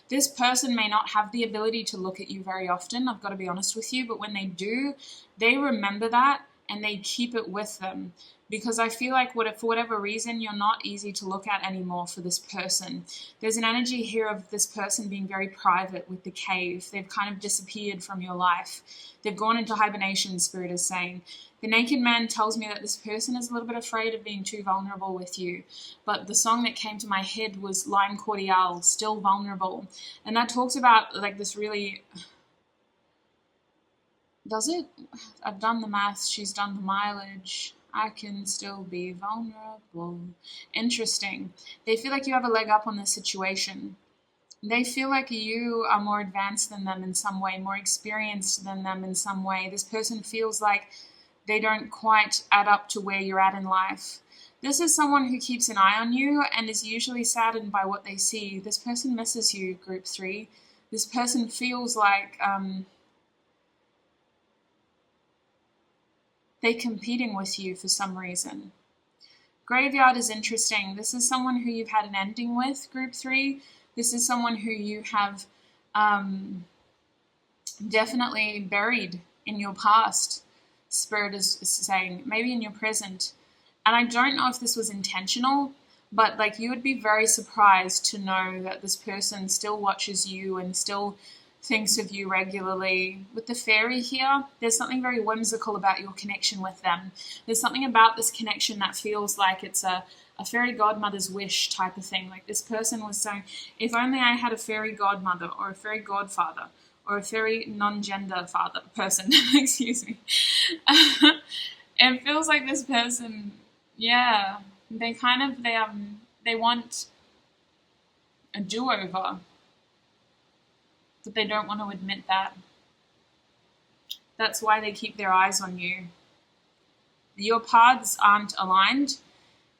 This person may not have the ability to look at you very often, I've got to be honest with you, but when they do, they remember that and they keep it with them. Because I feel like for whatever reason, you're not easy to look at anymore for this person. There's an energy here of this person being very private with the cave. They've kind of disappeared from your life. They've gone into hibernation, Spirit is saying. The naked man tells me that this person is a little bit afraid of being too vulnerable with you. But the song that came to my head was Lime Cordiale, Still Vulnerable. And that talks about like this really... Does it? I've done the maths, she's done the mileage. I can still be vulnerable. Interesting. They feel like you have a leg up on this situation. They feel like you are more advanced than them in some way, more experienced than them in some way. This person feels like they don't quite add up to where you're at in life. This is someone who keeps an eye on you and is usually saddened by what they see. This person misses you, Group 3. This person feels like... they're competing with you for some reason. Graveyard is interesting. This is someone who you've had an ending with, Group 3. This is someone who you have definitely buried in your past, Spirit is saying, maybe in your present. And I don't know if this was intentional, but like you would be very surprised to know that this person still watches you and still thinks of you regularly. With the fairy here, there's something very whimsical about your connection with them. There's something about this connection that feels like it's a fairy godmother's wish type of thing. Like this person was saying, if only I had a fairy godmother or a fairy godfather or a fairy non-gender person, excuse me. It feels like this person, yeah, they want a do-over. But they don't want to admit that. That's why they keep their eyes on you. Your paths aren't aligned,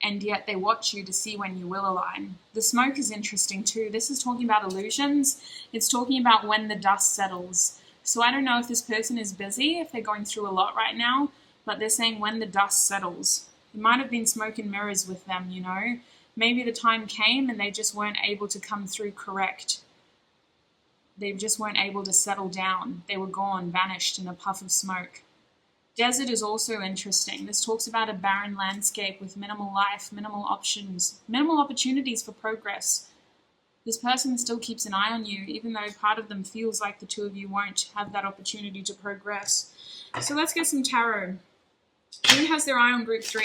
and yet they watch you to see when you will align. The smoke is interesting too. This is talking about illusions. It's talking about when the dust settles. So I don't know if this person is busy, if they're going through a lot right now, but they're saying when the dust settles. There might have been smoke and mirrors with them, you know. Maybe the time came and they just weren't able to come through correct. They just weren't able to settle down. They were gone, vanished in a puff of smoke. Desert is also interesting. This talks about a barren landscape with minimal life, minimal options, minimal opportunities for progress. This person still keeps an eye on you, even though part of them feels like the two of you won't have that opportunity to progress. So let's get some tarot. Who has their eye on Group 3?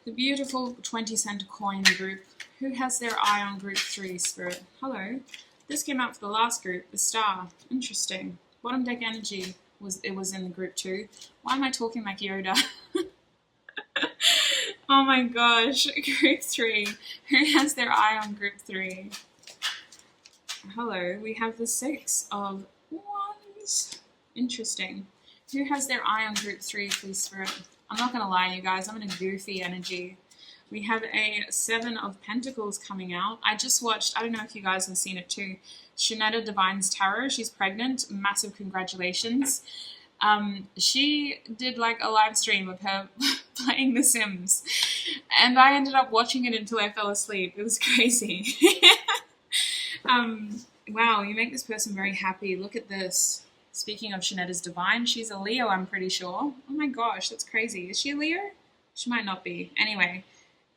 The beautiful 20-cent coin group. Who has their eye on Group 3, Spirit? Hello. This came out for the last group, the Star. Interesting. Bottom deck energy was in the group 2. Why am I talking like Yoda? Oh my gosh. Group 3. Who has their eye on Group 3? Hello. We have the 6 of Wands. Interesting. Who has their eye on Group 3, please, Spirit? I'm not going to lie, you guys. I'm in a goofy energy. We have a 7 of Pentacles coming out. I just watched, I don't know if you guys have seen it too, Shanetta Divine's Tarot. She's pregnant. Massive congratulations. She did like a live stream of her playing The Sims. And I ended up watching it until I fell asleep. It was crazy. Wow, you make this person very happy. Look at this. Speaking of Shanetta's Divine, she's a Leo, I'm pretty sure. Oh my gosh, that's crazy. Is she a Leo? She might not be. Anyway.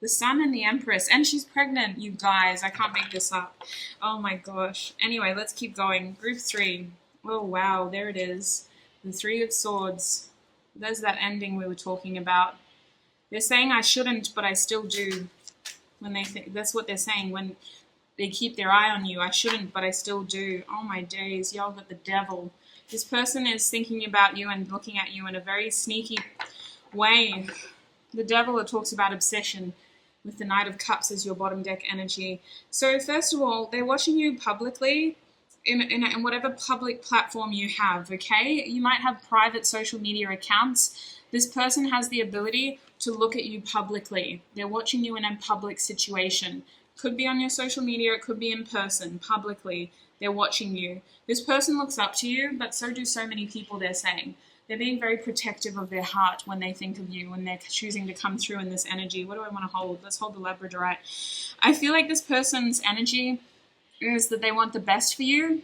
The Sun and the Empress. And she's pregnant, you guys. I can't make this up. Oh my gosh. Anyway, let's keep going. Group 3. Oh wow, there it is. The 3 of Swords. There's that ending we were talking about. They're saying I shouldn't, but I still do. When they think, that's what they're saying. When they keep their eye on you. I shouldn't, but I still do. Oh my days, y'all got the devil. This person is thinking about you and looking at you in a very sneaky way. The devil, it talks about obsession, with the Knight of Cups as your bottom deck energy. So first of all, they're watching you publicly in whatever public platform you have, okay? You might have private social media accounts. This person has the ability to look at you publicly. They're watching you in a public situation. Could be on your social media, it could be in person, publicly. They're watching you. This person looks up to you, but so do so many people, they're saying. They're being very protective of their heart when they think of you, when they're choosing to come through in this energy. What do I want to hold? Let's hold the Labradorite. I feel like this person's energy is that they want the best for you,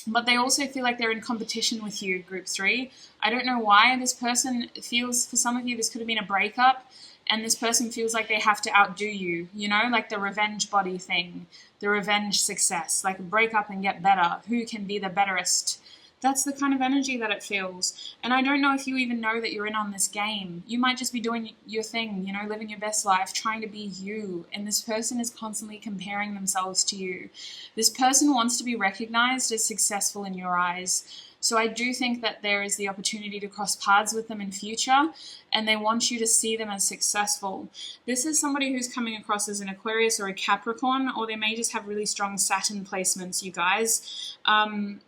but they also feel like they're in competition with you, group 3. I don't know why this person feels, for some of you, this could have been a breakup, and this person feels like they have to outdo you, you know, like the revenge body thing, the revenge success, like break up and get better. Who can be the betterest? That's the kind of energy that it feels. And I don't know if you even know that you're in on this game. You might just be doing your thing, you know, living your best life, trying to be you. And this person is constantly comparing themselves to you. This person wants to be recognized as successful in your eyes. So I do think that there is the opportunity to cross paths with them in future, and they want you to see them as successful. This is somebody who's coming across as an Aquarius or a Capricorn, or they may just have really strong Saturn placements, you guys.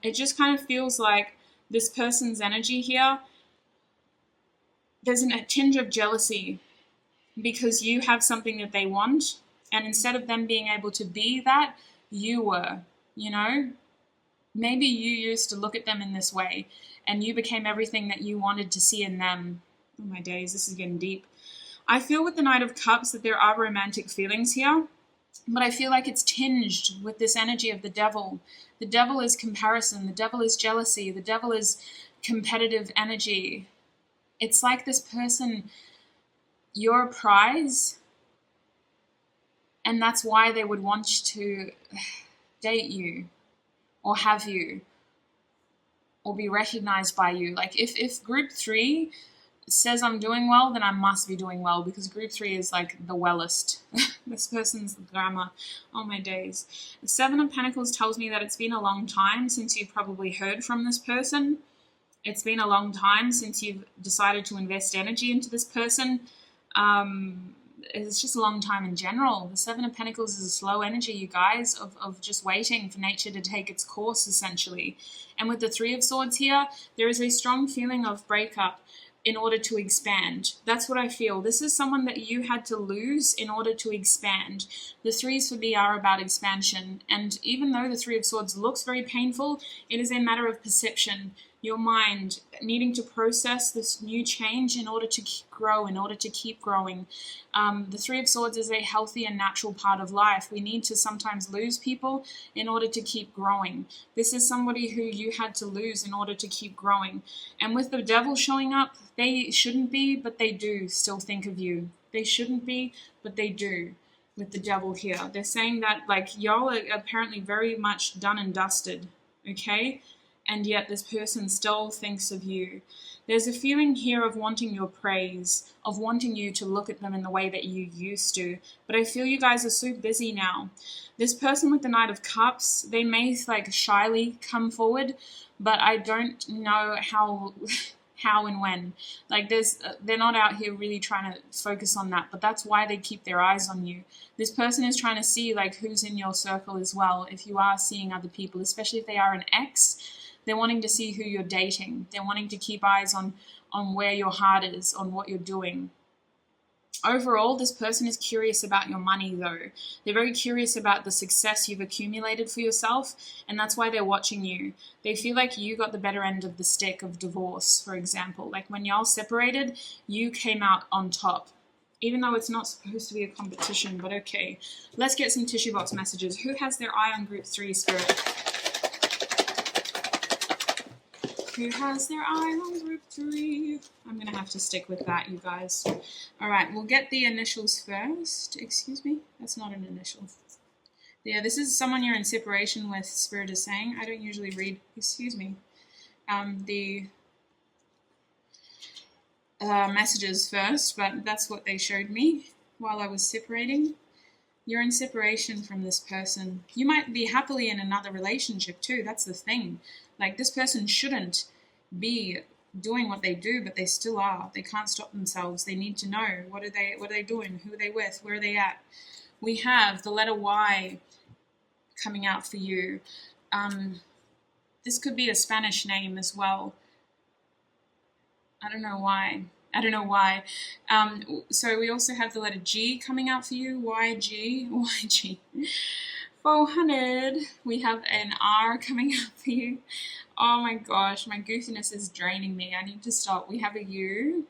It just kind of feels like this person's energy here, there's a tinge of jealousy because you have something that they want, and instead of them being able to be that, you were, you know? Maybe you used to look at them in this way and you became everything that you wanted to see in them. Oh my days, this is getting deep. I feel with the Knight of Cups that there are romantic feelings here, but I feel like it's tinged with this energy of the devil. The devil is comparison. The devil is jealousy. The devil is competitive energy. It's like this person, you're a prize, and that's why they would want to date you, or have you, or be recognized by you. Like if group 3 says I'm doing well, then I must be doing well, because group 3 is like the wellest. This person's the grammar. Oh my days. The 7 of Pentacles tells me that it's been a long time since you've probably heard from this person. It's been a long time since you've decided to invest energy into this person. It's just a long time in general. The 7 of Pentacles is a slow energy, you guys, of just waiting for nature to take its course, essentially. And with the 3 of Swords here, there is a strong feeling of breakup in order to expand. That's what I feel. This is someone that you had to lose in order to expand. The 3s for me are about expansion. And even though the 3 of Swords looks very painful, it is a matter of perception. Your mind needing to process this new change in order to grow, in order to keep growing. The 3 of Swords is a healthy and natural part of life. We need to sometimes lose people in order to keep growing. This is somebody who you had to lose in order to keep growing. And with the devil showing up, they shouldn't be, but they do still think of you. They shouldn't be, but they do. With the devil here, they're saying that like y'all are apparently very much done and dusted, okay? And yet this person still thinks of you. There's a feeling here of wanting your praise, of wanting you to look at them in the way that you used to. But I feel you guys are so busy now. This person with the Knight of Cups, they may like shyly come forward, but I don't know how and when. Like they're not out here really trying to focus on that, but that's why they keep their eyes on you. This person is trying to see like who's in your circle as well. If you are seeing other people, especially if they are an ex, they're wanting to see who you're dating. They're wanting to keep eyes on where your heart is, on what you're doing. Overall, this person is curious about your money, though. They're very curious about the success you've accumulated for yourself, and that's why they're watching you. They feel like you got the better end of the stick of divorce, for example. Like when y'all separated, you came out on top. Even though it's not supposed to be a competition, but okay. Let's get some tissue box messages. Who has their eye on group 3, Spirit? Who has their eye on group 3? I'm going to have to stick with that, you guys. All right, we'll get the initials first. Excuse me? That's not an initial. Yeah, this is someone you're in separation with, Spirit is saying. I don't usually read, excuse me, the messages first, but that's what they showed me while I was separating. You're in separation from this person. You might be happily in another relationship too. That's the thing. Like, this person shouldn't be doing what they do, but they still are. They can't stop themselves. They need to know, what are they doing? Who are they with? Where are they at? We have the letter Y coming out for you. This could be a Spanish name as well. I don't know why. So we also have the letter G coming out for you. YG. 400. We have an R coming out for you. Oh my gosh, my goofiness is draining me. I need to stop. We have a U.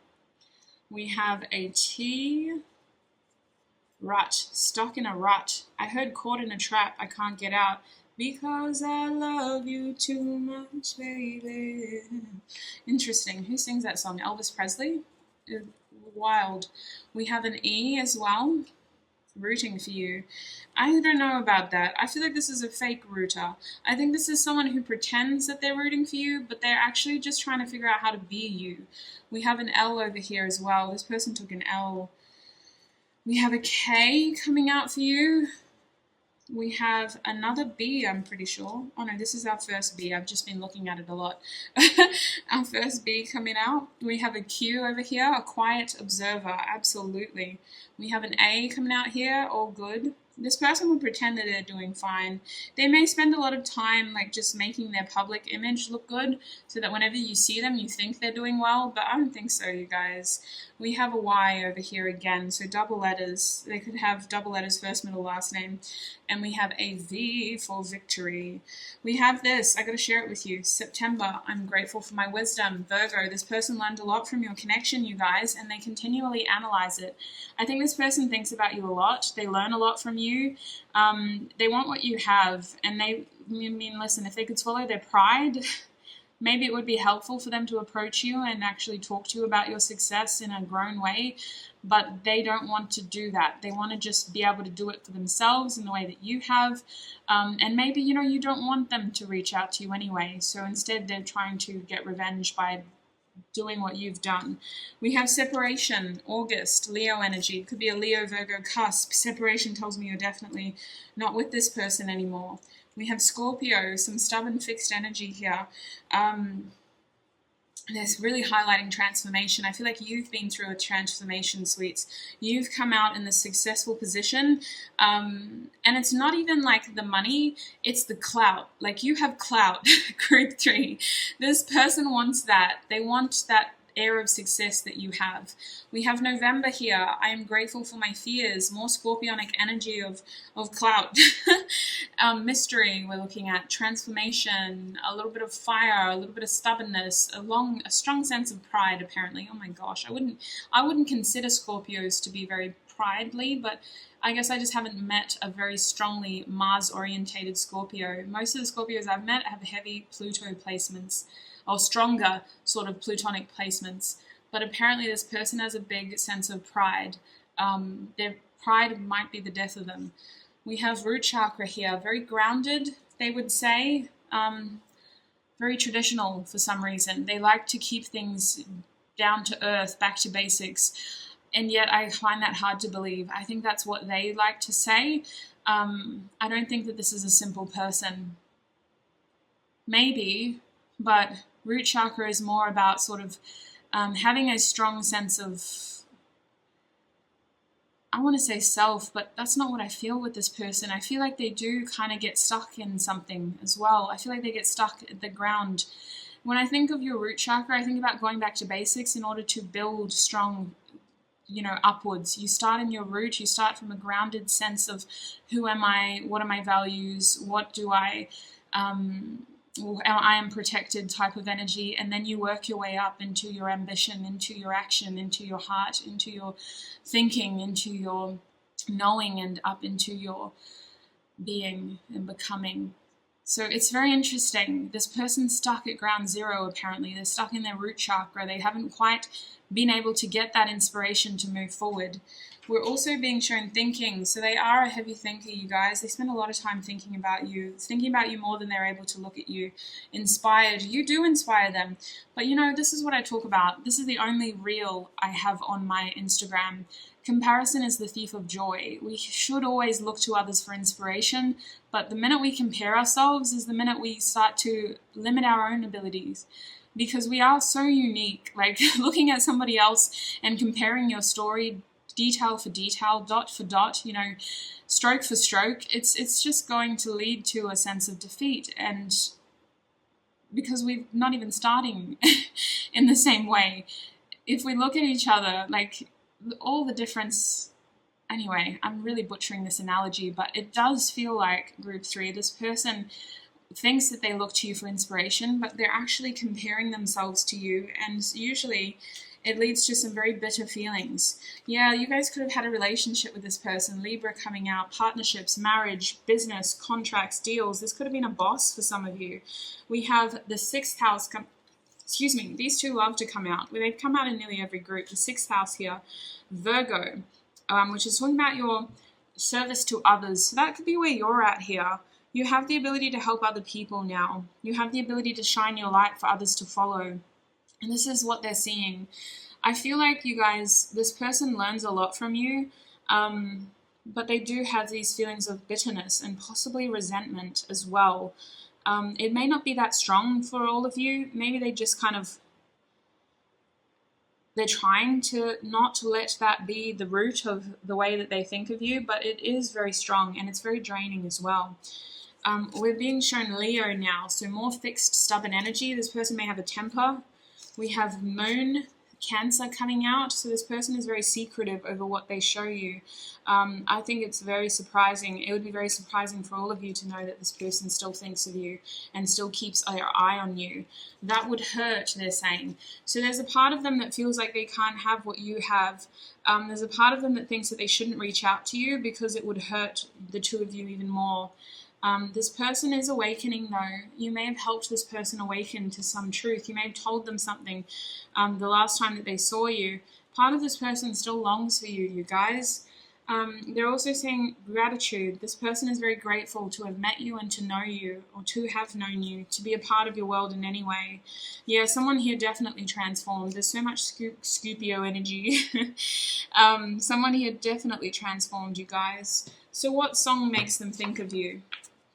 We have a T. Rut. Stuck in a rut. I heard caught in a trap. I can't get out. Because I love you too much, baby. Interesting. Who sings that song? Elvis Presley? Wild. We have an E as well. Rooting for you. I don't know about that. I feel like this is a fake rooter. I think this is someone who pretends that they're rooting for you, but they're actually just trying to figure out how to be you. We have an L over here as well. This person took an L. We have a K coming out for you. We have another B, I'm pretty sure. Oh no, this is our first B. I've just been looking at it a lot. Our first B coming out. We have a Q over here, a quiet observer, absolutely. We have an A coming out here, all good. This person will pretend that they're doing fine. They may spend a lot of time like just making their public image look good so that whenever you see them, you think they're doing well, but I don't think so, you guys. We have a Y over here again, so double letters. They could have double letters, first, middle, last name. And we have a V for victory. We have this. I got to share it with you. September, I'm grateful for my wisdom. Virgo, this person learned a lot from your connection, you guys, and they continually analyze it. I think this person thinks about you a lot. They learn a lot from you. They want what you have, and listen, if they could swallow their pride, maybe it would be helpful for them to approach you and actually talk to you about your success in a grown way, but they don't want to do that. They want to just be able to do it for themselves in the way that you have, and maybe, you don't want them to reach out to you anyway, so instead they're trying to get revenge by doing what you've done. We have separation, August, Leo energy. It could be a Leo, Virgo cusp. Separation tells me you're definitely not with this person anymore. We have Scorpio, some stubborn fixed energy here. There's really highlighting transformation. I feel like you've been through a transformation, sweets. You've come out in the successful position, and it's not even like the money, it's the clout. Like, you have clout, group 3. This person wants that. They want that air of success that you have. We have November here. I am grateful for my fears. More scorpionic energy of clout. Mystery, we're looking at transformation, a little bit of fire, a little bit of stubbornness, a strong sense of pride, apparently. Oh my gosh, I wouldn't consider Scorpios to be very pridely, but I guess I just haven't met a very strongly Mars-orientated Scorpio. Most of the Scorpios I've met have heavy Pluto placements, or stronger sort of Plutonic placements. But apparently this person has a big sense of pride. Their pride might be the death of them. We have root chakra here, very grounded, they would say, very traditional for some reason. They like to keep things down to earth, back to basics, and yet I find that hard to believe. I think that's what they like to say. I don't think that this is a simple person. Maybe, but root chakra is more about sort of having a strong sense of, I want to say self, but that's not what I feel with this person. I feel like they do kind of get stuck in something as well. I feel like they get stuck at the ground. When I think of your root chakra, I think about going back to basics in order to build strong, upwards. You start in your root, you start from a grounded sense of who am I, what are my values, what do I am protected type of energy, and then you work your way up into your ambition, into your action, into your heart, into your thinking, into your knowing, and up into your being and becoming. So it's very interesting. This person's stuck at ground zero, apparently. They're stuck in their root chakra. They haven't quite been able to get that inspiration to move forward. We're also being shown thinking. So they are a heavy thinker, you guys. They spend a lot of time thinking about you more than they're able to look at you. Inspired. You do inspire them. But this is what I talk about. This is the only reel I have on my Instagram. Comparison is the thief of joy. We should always look to others for inspiration, but the minute we compare ourselves is the minute we start to limit our own abilities, because we are so unique. Like, looking at somebody else and comparing your story detail for detail, dot for dot, you know, stroke for stroke, it's just going to lead to a sense of defeat, and because we're not even starting in the same way. If we look at each other, like, all the difference, anyway, I'm really butchering this analogy, but it does feel like group 3, this person thinks that they look to you for inspiration, but they're actually comparing themselves to you, and usually it leads to some very bitter feelings. Yeah, you guys could have had a relationship with this person, Libra coming out, partnerships, marriage, business, contracts, deals. This could have been a boss for some of you. We have the 6th house these two love to come out. They've come out in nearly every group. The 6th house here, Virgo, which is talking about your service to others. So that could be where you're at here. You have the ability to help other people now. You have the ability to shine your light for others to follow. And this is what they're seeing. I feel like you guys, this person learns a lot from you, but they do have these feelings of bitterness and possibly resentment as well. It may not be that strong for all of you. Maybe they just they're trying to not let that be the root of the way that they think of you, but it is very strong and it's very draining as well. We're being shown Leo now, so more fixed, stubborn energy. This person may have a temper. We have Moon, Cancer coming out, so this person is very secretive over what they show you. I think it's very surprising. It would be very surprising for all of you to know that this person still thinks of you and still keeps their eye on you. That would hurt, they're saying. So there's a part of them that feels like they can't have what you have. There's a part of them that thinks that they shouldn't reach out to you because it would hurt the two of you even more. This person is awakening though. You may have helped this person awaken to some truth. You may have told them something the last time that they saw you. Part of this person still longs for you, you guys. They're also saying gratitude. This person is very grateful to have met you and to know you, or to have known you, to be a part of your world in any way. Yeah, someone here definitely transformed. There's so much Scorpio energy. Someone here definitely transformed, you guys. So what song makes them think of you?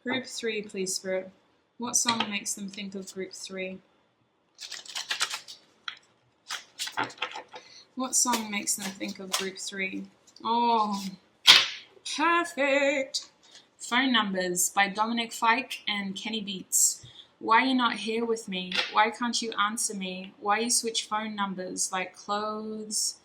Group 3, please, Spirit. What song makes them think of group 3? What song makes them think of group 3? Oh, perfect. Phone Numbers by Dominic Fike and Kenny Beats. Why are you not here with me? Why can't you answer me? Why you switch phone numbers like clothes?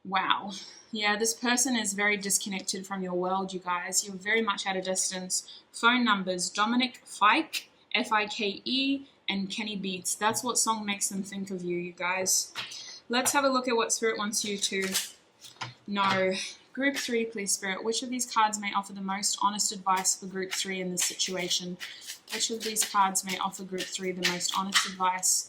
Wow. Yeah, this person is very disconnected from your world, you guys. You're very much at a distance. Phone Numbers, Dominic Fike, F-I-K-E, and Kenny Beats. That's what song makes them think of you, you guys. Let's have a look at what Spirit wants you to know. Group 3, please, Spirit. Which of these cards may offer the most honest advice for Group 3 in this situation? Which of these cards may offer Group 3 the most honest advice?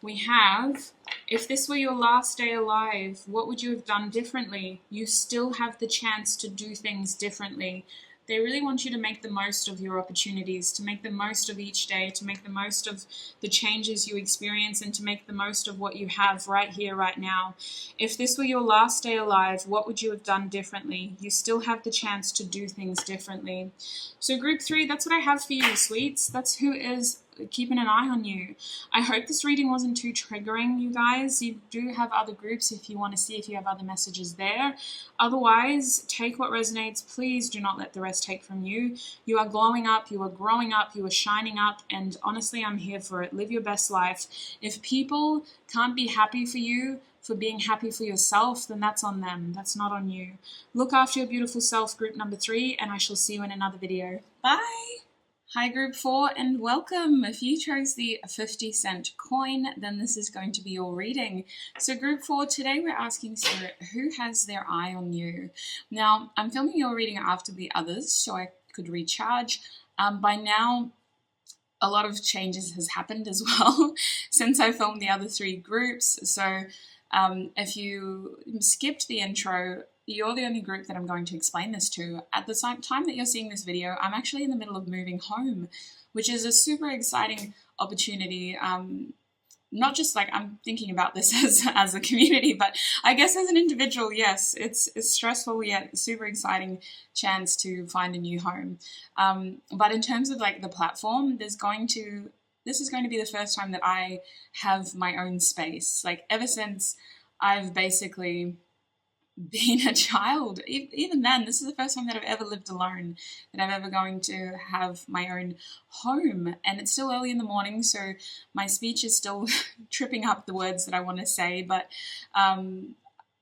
We have, if this were your last day alive, what would you have done differently? You still have the chance to do things differently. They really want you to make the most of your opportunities, to make the most of each day, to make the most of the changes you experience, and to make the most of what you have right here, right now. If this were your last day alive, what would you have done differently? You still have the chance to do things differently. So Group 3, that's what I have for you, sweets. That's who is keeping an eye on you. I hope this reading wasn't too triggering, you guys. You do have other groups if you want to see if you have other messages there. Otherwise, take what resonates. Please do not let the rest take from you. You are glowing up, you are growing up, you are shining up, and honestly, I'm here for it. Live your best life. If people can't be happy for you, for being happy for yourself, then that's on them. That's not on you. Look after your beautiful self, group number 3, and I shall see you in another video. Bye! Hi Group 4 and welcome. If you chose the 50-cent coin, then this is going to be your reading. So Group 4, today we're asking Spirit, who has their eye on you? Now, I'm filming your reading after the others so I could recharge. By now, a lot of changes has happened as well since I filmed the other 3 groups. So if you skipped the intro, you're the only group that I'm going to explain this to. At the same time that you're seeing this video, I'm actually in the middle of moving home, which is a super exciting opportunity. not just like I'm thinking about this as a community, but I guess as an individual, yes, it's stressful yet super exciting chance to find a new home. But in terms of like the platform, this is going to be the first time that I have my own space. Like ever since I've basically been a child, even then, this is the first time that I've ever lived alone, that I'm ever going to have my own home. And it's still early in the morning, so my speech is still tripping up the words that I want to say. But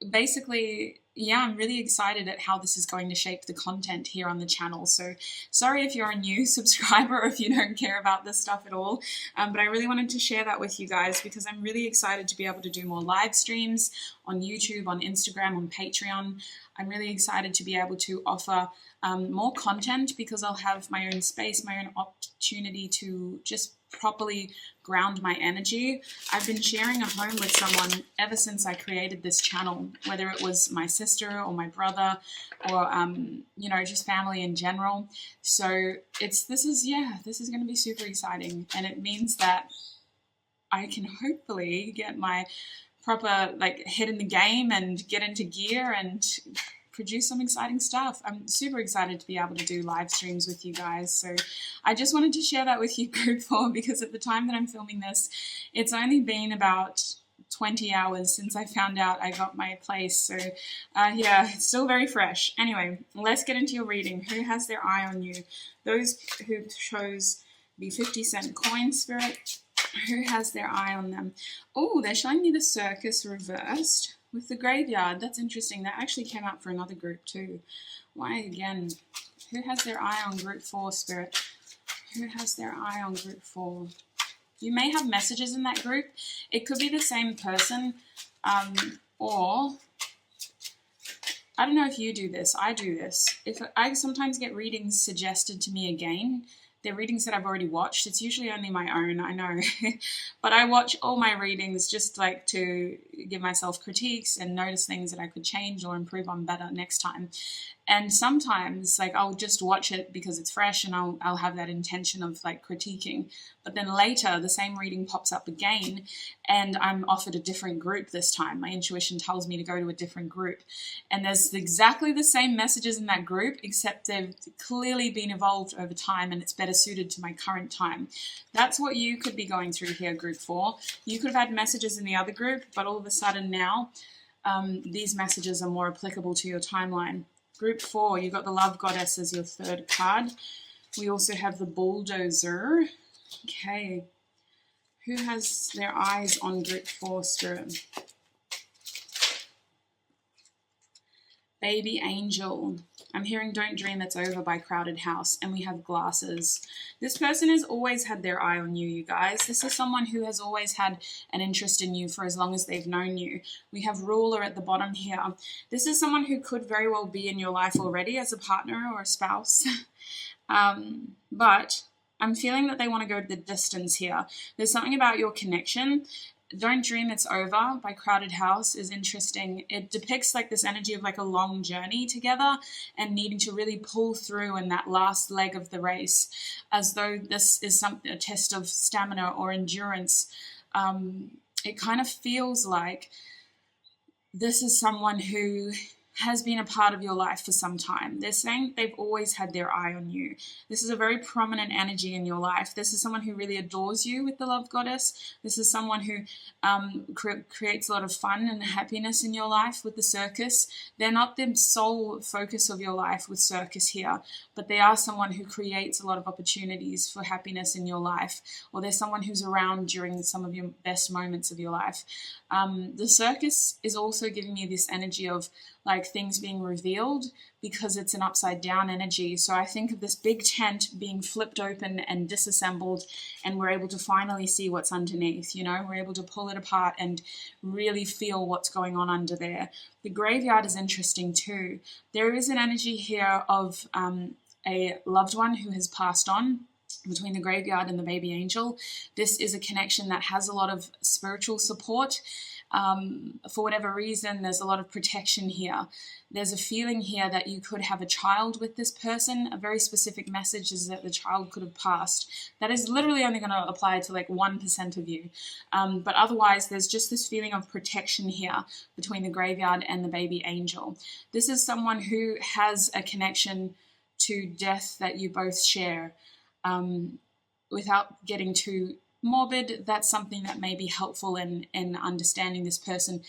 basically, yeah, I'm really excited at how this is going to shape the content here on the channel. So sorry if you're a new subscriber or if you don't care about this stuff at all. But I really wanted to share that with you guys because I'm really excited to be able to do more live streams on YouTube, on Instagram, on Patreon. I'm really excited to be able to offer more content because I'll have my own space, my own opportunity to just properly ground my energy. I've been sharing a home with someone ever since I created this channel, whether it was my sister or my brother or you know, just family in general. So this is going to be super exciting, and it means that I can hopefully get my proper like head in the game and get into gear and produce some exciting stuff. I'm super excited to be able to do live streams with you guys. So I just wanted to share that with you, Group 4, because at the time that I'm filming this, it's only been about 20 hours since I found out I got my place. So yeah, it's still very fresh. Anyway, let's get into your reading. Who has their eye on you? Those who chose the 50-cent coin, Spirit, who has their eye on them? Oh, they're showing me the circus reversed with the graveyard. That's interesting. That actually came out for another group too. Why again? Who has their eye on Group 4, Spirit? Who has their eye on Group 4? You may have messages in that group. It could be the same person, or I don't know if you do this. I do this. If I sometimes get readings suggested to me again, they're readings that I've already watched. It's usually only my own, I know. But I watch all my readings just like to give myself critiques and notice things that I could change or improve on better next time. And sometimes like I'll just watch it because it's fresh and I'll have that intention of like critiquing. But then later the same reading pops up again and I'm offered a different group this time. My intuition tells me to go to a different group. And there's exactly the same messages in that group, except they've clearly been evolved over time and it's better suited to my current time. That's what you could be going through here, Group 4. You could have had messages in the other group, but all of a sudden now these messages are more applicable to your timeline. Group 4, you've got the Love Goddess as your third card. We also have the Bulldozer. Okay. Who has their eyes on Group 4, Spirit? Baby Angel. I'm hearing Don't Dream It's Over by Crowded House, and we have Glasses. This person has always had their eye on you, you guys. This is someone who has always had an interest in you for as long as they've known you. We have Ruler at the bottom here. This is someone who could very well be in your life already as a partner or a spouse. But I'm feeling that they want to go the distance here. There's something about your connection. Don't Dream It's Over by Crowded House is interesting. It depicts like this energy of like a long journey together and needing to really pull through in that last leg of the race, as though this is a test of stamina or endurance. It kind of feels like this is someone who has been a part of your life for some time. They're saying they've always had their eye on you. This is a very prominent energy in your life. This is someone who really adores you with the Love Goddess. This is someone who creates a lot of fun and happiness in your life with the Circus. They're not the sole focus of your life with Circus here, but they are someone who creates a lot of opportunities for happiness in your life, or they're someone who's around during some of your best moments of your life. The Circus is also giving me this energy of like things being revealed because it's an upside down energy. So I think of this big tent being flipped open and disassembled, and we're able to finally see what's underneath, you know, we're able to pull it apart and really feel what's going on under there. The graveyard is interesting too. There is an energy here of a loved one who has passed on. between the graveyard and the baby angel. This is a connection that has a lot of spiritual support. For whatever reason, there's a lot of protection here. There's a feeling here that you could have a child with this person. A very specific message is that the child could have passed. That is literally only going to apply to like 1% of you. But otherwise, there's just this feeling of protection here between the graveyard and the baby angel. This is someone who has a connection to death that you both share. Without getting too morbid, that's something that may be helpful in understanding this person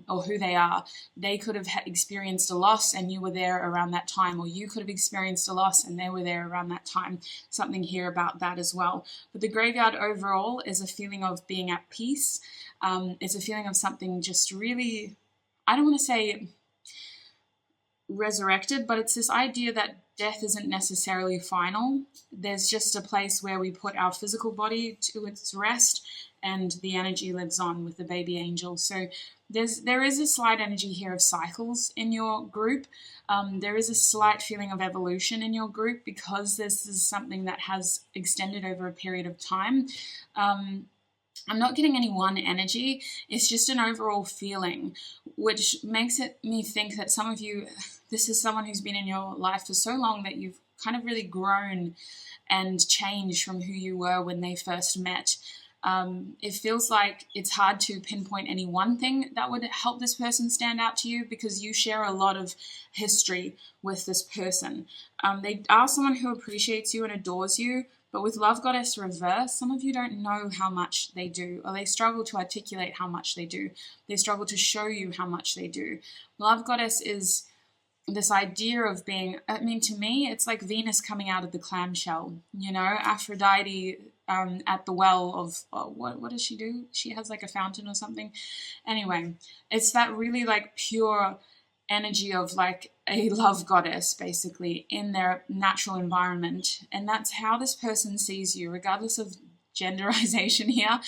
or who they are. They could have experienced a loss and you were there around that time, or you could have experienced a loss and they were there around that time. Something here about that as well. But the graveyard overall is a feeling of being at peace. It's a feeling of something just really, I don't want to say resurrected, but it's this idea that death isn't necessarily final. There's just a place where we put our physical body to its rest and the energy lives on with the baby angel. So there is a slight energy here of cycles in your group. There is a slight feeling of evolution in your group because this is something that has extended over a period of time. I'm not getting any one energy. It's just an overall feeling, which makes me think that some of you, this is someone who's been in your life for so long that you've kind of really grown and changed from who you were when they first met. It feels like it's hard to pinpoint any one thing that would help this person stand out to you because you share a lot of history with this person. They are someone who appreciates you and adores you, but with Love Goddess reverse, some of you don't know how much they do, or they struggle to articulate how much they do. They struggle to show you how much they do. Love Goddess is this idea of being, I mean, to me, it's like Venus coming out of the clamshell, you know, Aphrodite at the well of, what does she do? She has like a fountain or something. Anyway, it's that really like pure energy of like a love goddess basically in their natural environment. And that's how this person sees you, regardless of genderization here.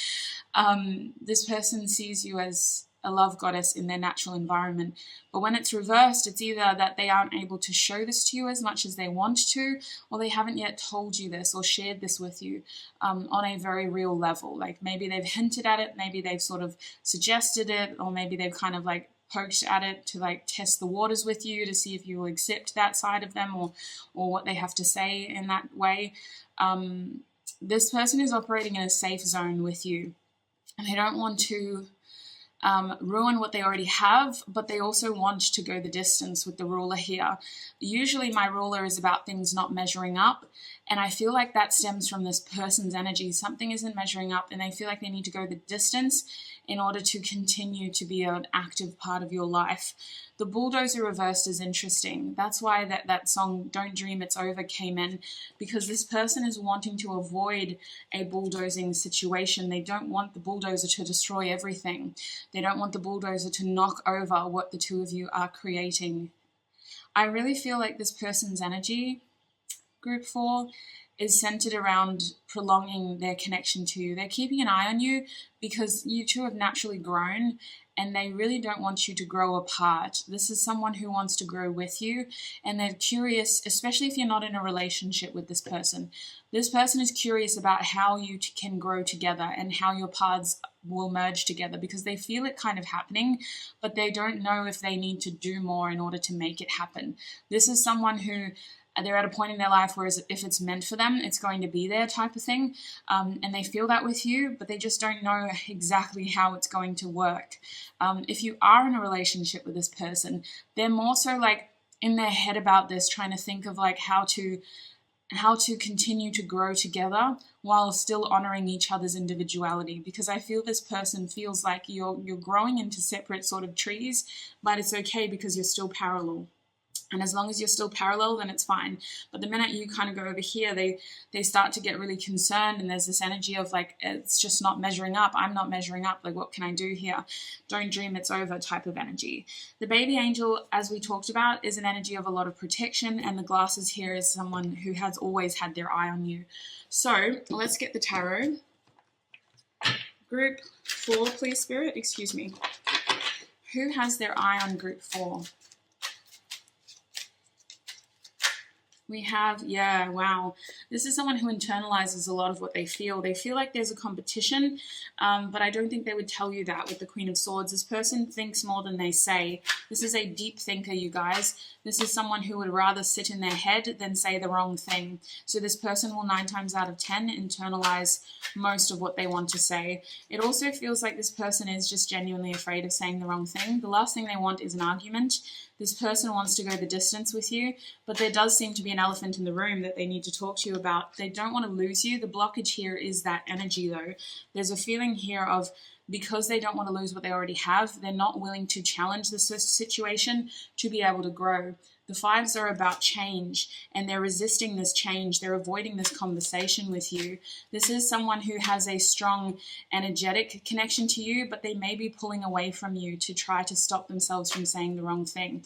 This person sees you as a love goddess in their natural environment. But when it's reversed, it's either that they aren't able to show this to you as much as they want to, or they haven't yet told you this or shared this with you on a very real level. Like maybe they've hinted at it, maybe they've sort of suggested it, or maybe they've kind of like poked at it to like test the waters with you to see if you will accept that side of them or what they have to say in that way. This person is operating in a safe zone with you, and they don't want to ruin what they already have, but they also want to go the distance with the ruler here. Usually my ruler is about things not measuring up, and I feel like that stems from this person's energy. Something isn't measuring up and they feel like they need to go the distance in order to continue to be an active part of your life. The bulldozer reversed is interesting. That's why that song Don't Dream It's Over came in, because this person is wanting to avoid a bulldozing situation. They don't want the bulldozer to destroy everything. They don't want the bulldozer to knock over what the two of you are creating. I really feel like this person's energy, group 4, is centered around prolonging their connection to you. They're keeping an eye on you because you two have naturally grown and they really don't want you to grow apart. This is someone who wants to grow with you, and they're curious, especially if you're not in a relationship with this person. This person is curious about how you can grow together and how your paths will merge together, because they feel it kind of happening, but they don't know if they need to do more in order to make it happen. This is someone who they're at a point in their life where if it's meant for them, it's going to be there type of thing. And they feel that with you, but they just don't know exactly how it's going to work. If you are in a relationship with this person, they're more so like in their head about this, trying to think of like how to continue to grow together while still honoring each other's individuality. Because I feel this person feels like you're growing into separate sort of trees, but it's okay because you're still parallel. And as long as you're still parallel, then it's fine. But the minute you kind of go over here, they start to get really concerned, and there's this energy of like, it's just not measuring up. I'm not measuring up. Like, what can I do here? Don't dream it's over type of energy. The baby angel, as we talked about, is an energy of a lot of protection, and the glasses here is someone who has always had their eye on you. So let's get the tarot. Group 4, please, Spirit. Excuse me. Who has their eye on group 4? We have, yeah, wow. This is someone who internalizes a lot of what they feel. They feel like there's a competition, but I don't think they would tell you that with the Queen of Swords. This person thinks more than they say. This is a deep thinker, you guys. This is someone who would rather sit in their head than say the wrong thing. So this person will 9 times out of 10 internalize most of what they want to say. It also feels like this person is just genuinely afraid of saying the wrong thing. The last thing they want is an argument. This person wants to go the distance with you, but there does seem to be an elephant in the room that they need to talk to you about. They don't want to lose you. The blockage here is that energy, though. There's a feeling here of, because they don't want to lose what they already have, they're not willing to challenge the situation to be able to grow. The fives are about change, and they're resisting this change. They're avoiding this conversation with you. This is someone who has a strong energetic connection to you, but they may be pulling away from you to try to stop themselves from saying the wrong thing.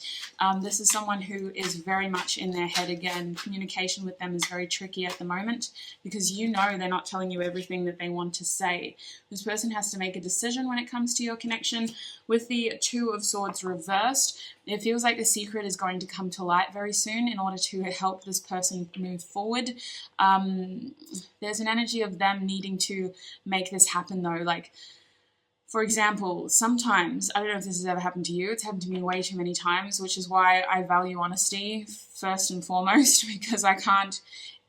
This is someone who is very much in their head again. Communication with them is very tricky at the moment because you know they're not telling you everything that they want to say. This person has to make a decision when it comes to your connection. With the Two of Swords reversed, it feels like the secret is going to come to light very soon in order to help this person move forward. There's an energy of them needing to make this happen, though. Like, for example, sometimes, I don't know if this has ever happened to you, it's happened to me way too many times, which is why I value honesty first and foremost, because I can't,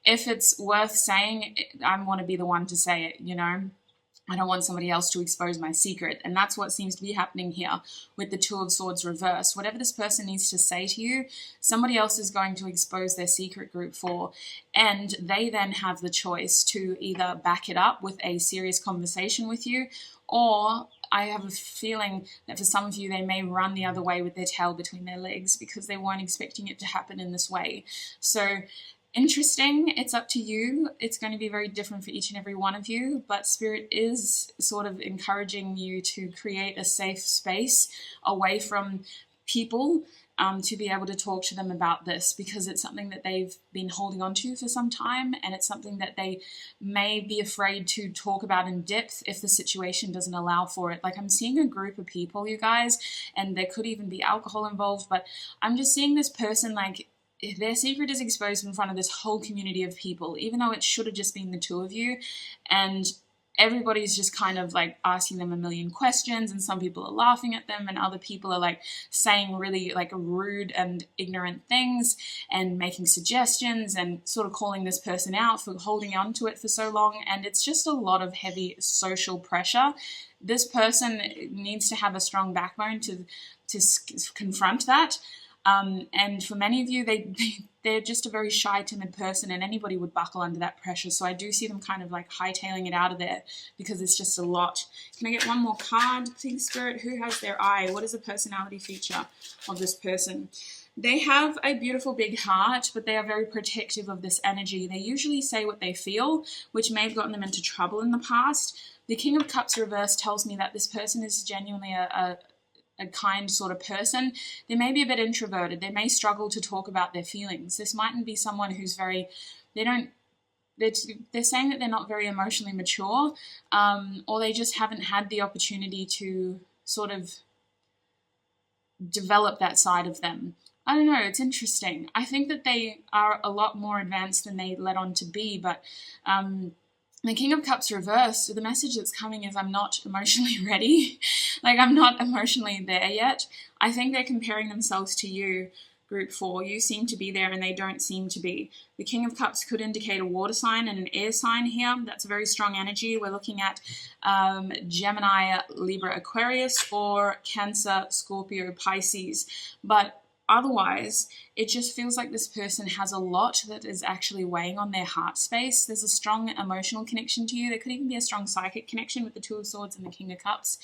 if it's worth saying, I want to be the one to say it, you know? I don't want somebody else to expose my secret. And that's what seems to be happening here with the Two of Swords reversed. Whatever this person needs to say to you, somebody else is going to expose their secret group for. And they then have the choice to either back it up with a serious conversation with you, or I have a feeling that for some of you, they may run the other way with their tail between their legs because they weren't expecting it to happen in this way. So interesting. It's up to you. It's going to be very different for each and every one of you, but Spirit is sort of encouraging you to create a safe space away from people to be able to talk to them about this, because it's something that they've been holding on to for some time, and it's something that they may be afraid to talk about in depth if the situation doesn't allow for it. Like, I'm seeing a group of people, you guys, and there could even be alcohol involved, but I'm just seeing this person, like, their secret is exposed in front of this whole community of people, even though it should have just been the two of you. And everybody's just kind of like asking them a million questions, and some people are laughing at them, and other people are like saying really like rude and ignorant things and making suggestions and sort of calling this person out for holding on to it for so long. And it's just a lot of heavy social pressure. This person needs to have a strong backbone to confront that. And for many of you, they're just a very shy, timid person, and anybody would buckle under that pressure. So I do see them kind of like hightailing it out of there because it's just a lot. Can I get one more card, please, Spirit? Who has their eye? What is a personality feature of this person? They have a beautiful big heart, but they are very protective of this energy. They usually say what they feel, which may have gotten them into trouble in the past. The King of Cups reversed tells me that this person is genuinely a kind sort of person. They may be a bit introverted. They may struggle to talk about their feelings. This mightn't be someone who's they're saying that they're not very emotionally mature, or they just haven't had the opportunity to sort of develop that side of them. I don't know, it's interesting. I think that they are a lot more advanced than they let on to be, but the King of Cups reversed, the message that's coming is I'm not emotionally ready. Like, I'm not emotionally there yet. I think they're comparing themselves to you, Group 4. You seem to be there and they don't seem to be. The King of Cups could indicate a water sign and an air sign here. That's a very strong energy. We're looking at Gemini, Libra, Aquarius, or Cancer, Scorpio, Pisces. But otherwise, it just feels like this person has a lot that is actually weighing on their heart space. There's a strong emotional connection to you. There could even be a strong psychic connection with the Two of Swords and the King of Cups.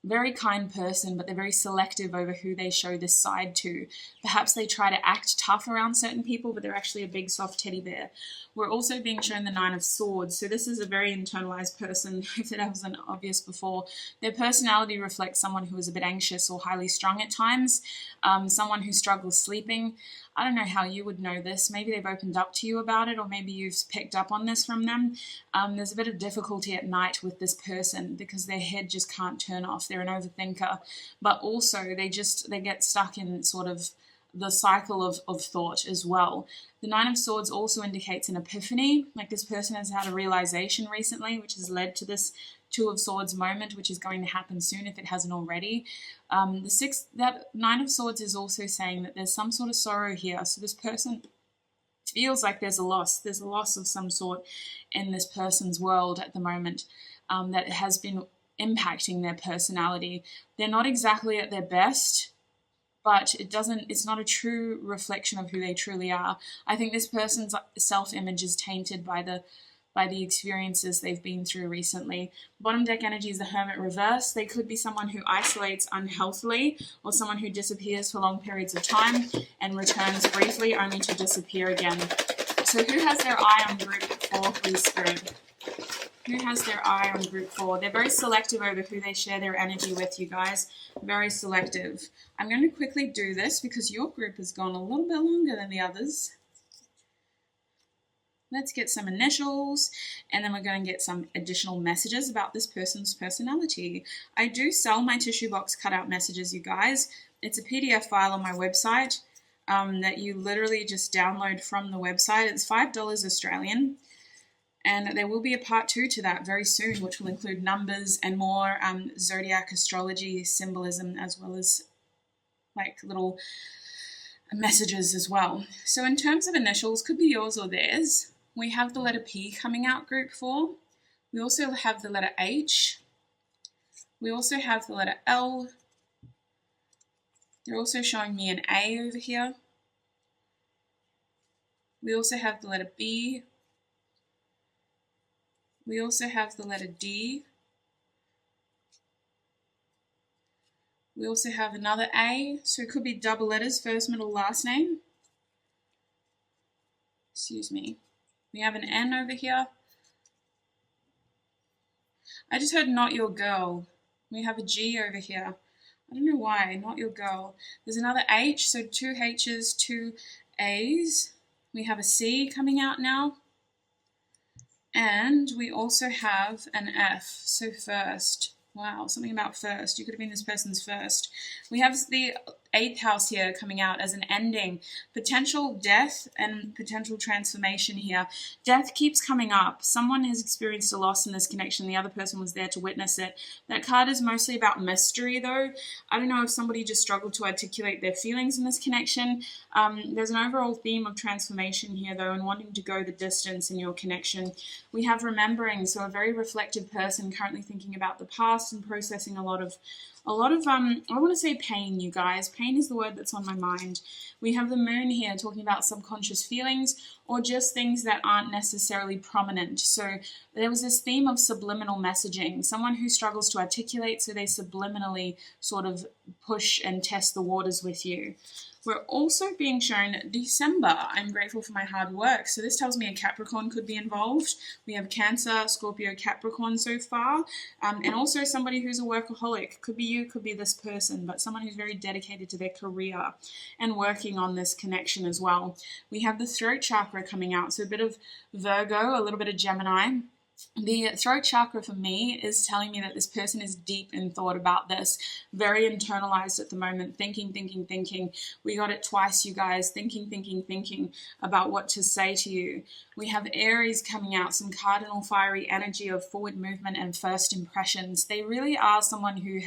Very kind person, but they're very selective over who they show this side to. Perhaps they try to act tough around certain people, but they're actually a big soft teddy bear. We're also being shown the Nine of Swords. So this is a very internalized person, if that wasn't obvious before. Their personality reflects someone who is a bit anxious or highly strung at times, someone who struggles sleeping. I don't know how you would know this. Maybe they've opened up to you about it, or maybe you've picked up on this from them. There's a bit of difficulty at night with this person because their head just can't turn off. They're an overthinker, but also they get stuck in sort of the cycle of thought as well. The Nine of Swords also indicates an epiphany, like this person has had a realization recently, which has led to this Two of Swords moment, which is going to happen soon if it hasn't already. That Nine of Swords is also saying that there's some sort of sorrow here. So this person feels like there's a loss of some sort in this person's world at the moment, that has been impacting their personality. They're not exactly at their best, but it's not a true reflection of who they truly are. I think this person's self-image is tainted by the experiences they've been through recently. Bottom deck energy is the Hermit reverse. They could be someone who isolates unhealthily, or someone who disappears for long periods of time and returns briefly only to disappear again. So who has their eye on group 4, please, Spirit? Who has their eye on group 4? They're very selective over who they share their energy with, you guys. Very selective. I'm going to quickly do this because your group has gone a little bit longer than the others. Let's get some initials, and then we're going to get some additional messages about this person's personality. I do sell my tissue box cutout messages, you guys. It's a PDF file on my website that you literally just download from the website. It's $5 Australian. And there will be a part 2 to that very soon, which will include numbers and more zodiac astrology symbolism, as well as like little messages as well. So in terms of initials, could be yours or theirs. We have the letter P coming out, group 4. We also have the letter H. We also have the letter L. They're also showing me an A over here. We also have the letter B. We also have the letter D. We also have another A, so it could be double letters, first, middle, last name. Excuse me. We have an N over here. I just heard not your girl. We have a G over here. I don't know why, not your girl. There's another H, so 2 H's, 2 A's. We have a C coming out now. And we also have an F, so first. Wow, something about first. You could have been this person's first. We have the 8th house here coming out as an ending. Potential death and potential transformation here. Death keeps coming up. Someone has experienced a loss in this connection. The other person was there to witness it. That card is mostly about mystery, though. I don't know if somebody just struggled to articulate their feelings in this connection. There's an overall theme of transformation here, though, and wanting to go the distance in your connection. We have remembering, so a very reflective person currently thinking about the past and processing a lot of I want to say pain, you guys. Pain is the word that's on my mind. We have the moon here talking about subconscious feelings or just things that aren't necessarily prominent. So there was this theme of subliminal messaging, someone who struggles to articulate, so they subliminally sort of push and test the waters with you. We're also being shown December. I'm grateful for my hard work. So this tells me a Capricorn could be involved. We have Cancer, Scorpio, Capricorn so far. And also somebody who's a workaholic. Could be you, could be this person, but someone who's very dedicated to their career and working on this connection as well. We have the throat chakra coming out. So a bit of Virgo, a little bit of Gemini. The throat chakra for me is telling me that this person is deep in thought about this, very internalized at the moment, thinking. We got it twice, you guys, thinking about what to say to you. We have Aries coming out, some cardinal fiery energy of forward movement and first impressions. They really are someone who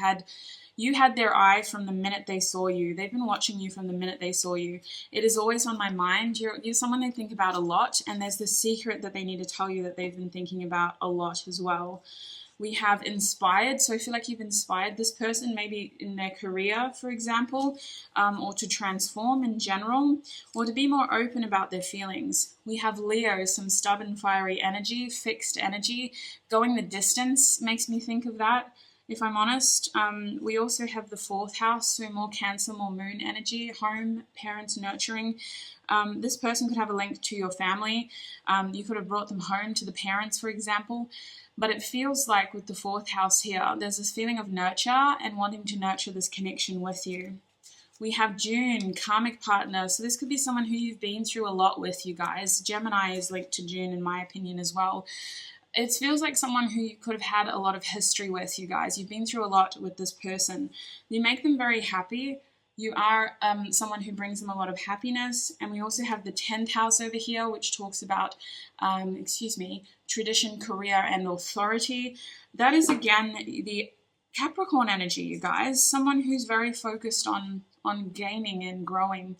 you had their eye from the minute they saw you. They've been watching you from the minute they saw you. It is always on my mind. You're someone they think about a lot, and there's this secret that they need to tell you that they've been thinking about a lot as well. We have inspired, so I feel like you've inspired this person, maybe in their career, for example, or to transform in general, or to be more open about their feelings. We have Leo, some stubborn, fiery energy, fixed energy. Going the distance makes me think of that, if I'm honest. We also have the 4th house, so more Cancer, more moon energy, home, parents, nurturing. This person could have a link to your family. You could have brought them home to the parents, for example. But it feels like with the 4th house here, there's this feeling of nurture and wanting to nurture this connection with you. We have June, karmic partner. So this could be someone who you've been through a lot with, you guys. Gemini is linked to June, in my opinion, as well. It feels like someone who you could have had a lot of history with, you guys. You've been through a lot with this person. You make them very happy, You are someone who brings them a lot of happiness. And we also have the 10th house over here, which talks about, tradition, career, and authority. That is, again, the Capricorn energy, you guys. Someone who's very focused on gaining and growing.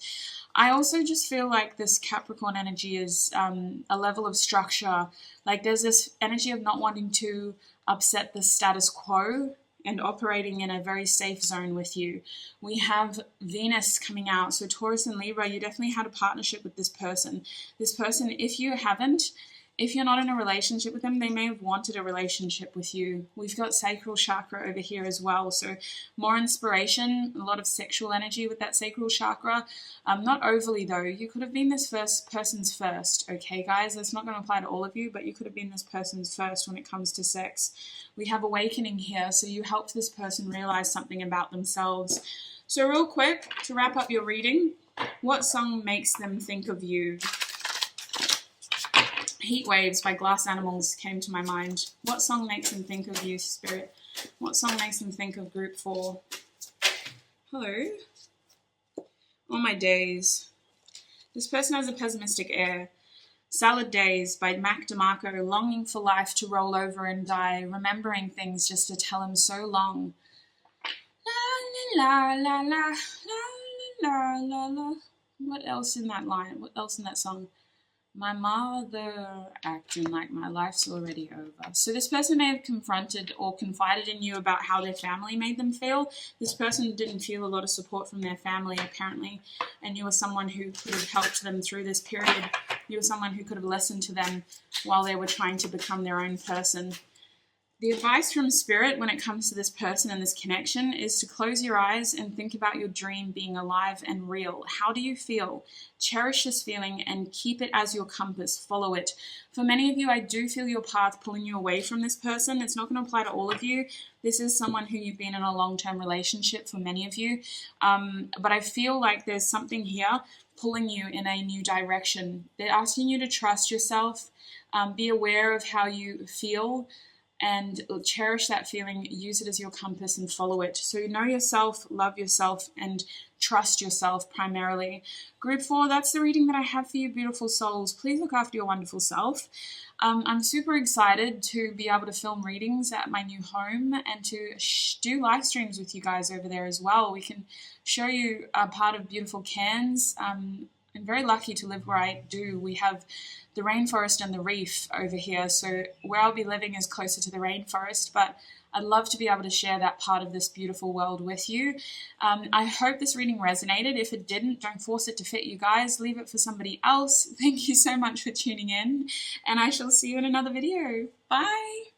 I also just feel like this Capricorn energy is a level of structure. Like there's this energy of not wanting to upset the status quo and operating in a very safe zone with you. We have Venus coming out. So Taurus and Libra, you definitely had a partnership with this person. This person, if you're not in a relationship with them, they may have wanted a relationship with you. We've got sacral chakra over here as well. So more inspiration, a lot of sexual energy with that sacral chakra. Not overly though. You could have been this person's first. Okay, guys, that's not going to apply to all of you, but you could have been this person's first when it comes to sex. We have awakening here. So you helped this person realize something about themselves. So real quick, to wrap up your reading, what song makes them think of you? Heat Waves by Glass Animals came to my mind. What song makes them think of you, Spirit? What song makes them think of Group 4? Hello? All My Days. This person has a pessimistic air. Salad Days by Mac DeMarco. Longing for life to roll over and die. Remembering things just to tell him so long. La la la la la la la la. What else in that line? What else in that song? My mother acting like my life's already over. So this person may have confronted or confided in you about how their family made them feel. This person didn't feel a lot of support from their family, apparently, and you were someone who could have helped them through this period. You were someone who could have listened to them while they were trying to become their own person. The advice from Spirit when it comes to this person and this connection is to close your eyes and think about your dream being alive and real. How do you feel? Cherish this feeling and keep it as your compass. Follow it. For many of you, I do feel your path pulling you away from this person. It's not going to apply to all of you. This is someone who you've been in a long-term relationship for many of you. But I feel like there's something here pulling you in a new direction. They're asking you to trust yourself, be aware of how you feel, and cherish that feeling, use it as your compass and follow it. So you know yourself, love yourself, and trust yourself primarily. Group 4, that's the reading that I have for you, beautiful souls. Please look after your wonderful self. I'm super excited to be able to film readings at my new home and to do live streams with you guys over there as well. We can show you a part of beautiful Cairns. I'm very lucky to live where I do. We have the rainforest and the reef over here, so where I'll be living is closer to the rainforest, but I'd love to be able to share that part of this beautiful world with you. I hope this reading resonated. If it didn't, don't force it to fit you guys. Leave it for somebody else. Thank you so much for tuning in, and I shall see you in another video. Bye!